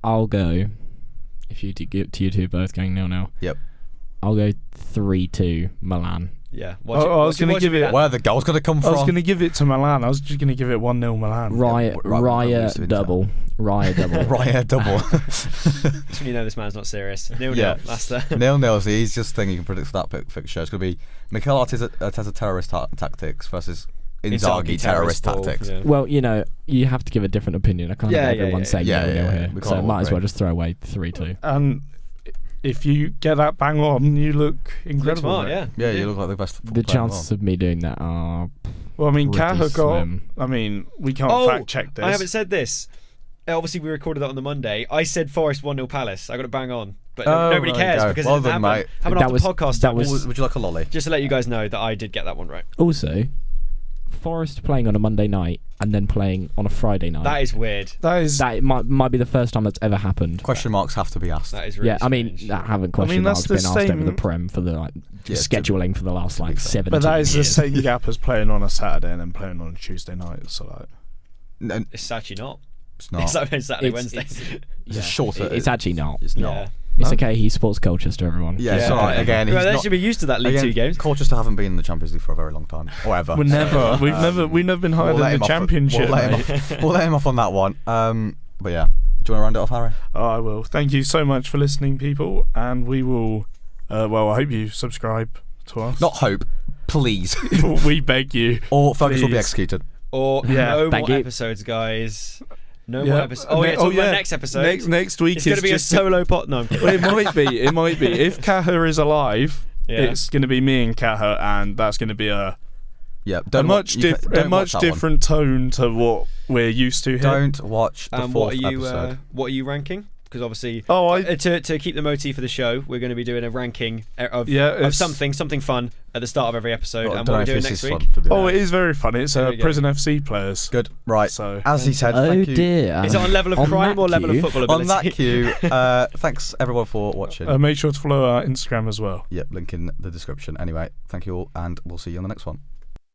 I'll go, if you two both going 0-0. Yep. I'll go 3-2 Milan. Yeah. I was going to give it. Where are the goals going to come I from? was going to give it to Milan. I was just going to give it 1-0 Milan. Raya double. Raya double. Raya double. That's when you know this man's not serious. 0-0. Yeah. That's the 0-0 is the easiest thing you can predict for that fixture. It's going to be Mikel Arteta terrorist tactics versus Inzaghi terrorist ball, tactics. yeah. Well, you have to give a different opinion. I can't have everyone say 0-0 here. We So can't all might as well agree. just throw away 3-2. And if you get that bang on, you look incredible. smart, mate. yeah. Yeah, you look like the best. The chances of me doing that are Well, I mean, pretty Kaha got. slim. I mean, we can't fact check this. I haven't said this. Obviously, we recorded that on the Monday. I said Forest 1-0 Palace. I got it bang on. But nobody there you cares go. because Well it done, happened, mate. happened That off was- the podcast. that was- Would you like a lolly? Just to let you guys know that I did get that one right. Also, Forest playing on a Monday night and then playing on a Friday night. That is weird. That might be the first time that's ever happened. Question marks have to be asked. That is really Yeah, I mean, strange. that haven't question that's marks the been asked over same- the Prem for the Yeah, scheduling for the last like 7 But that is the years. same gap as playing on a Saturday and then playing on a Tuesday night. So like, No, It's actually not. it's not. It's like Saturday, It's- Wednesday. It's a shorter. It's actually not. It's not. Yeah. It's okay. He supports Colchester, everyone. Yeah, it's alright. Again, Well, he's they not. should be used to that League Again, 2 games. Colchester haven't been in the Champions League for a very long time, or ever. we've never been higher We'll let than him the off- Championship. We'll let him mate. off. We'll let him off on that one. But yeah, do you want to round it off, Harry? Oh, I will. Thank you so much for listening, people, and we will. Well, I hope you subscribe to us. Not hope, please. We beg you. Or Fergus will be Please. executed. Or Yeah, no thank more you. episodes, guys. No Yeah. more episodes. Oh, yeah, talking about next episode. Next week It's going to be a just solo pot. No, I'm kidding. Well, it might be. If Kaha is alive, Yeah. it's going to be me and Kaha, and that's going to be a Yeah, much different tone to what we're used to here. Don't watch the fourth what are you? episode. What are you ranking? because obviously Oh, to keep the motif for the show, we're going to be doing a ranking of it's- something fun at the start of every episode. Well, I And don't what know we're if doing this next is week. fun, to be Oh, honest. it is very fun. It's There we go. Prison FC players. Good. Right. So As he said, Oh thank you. dear. Is it on level of On crime that or level of cue- football On ability? that cue, thanks everyone for watching. make sure to follow our Instagram as well. Yep, link in the description. Anyway, thank you all, and we'll see you on the next one.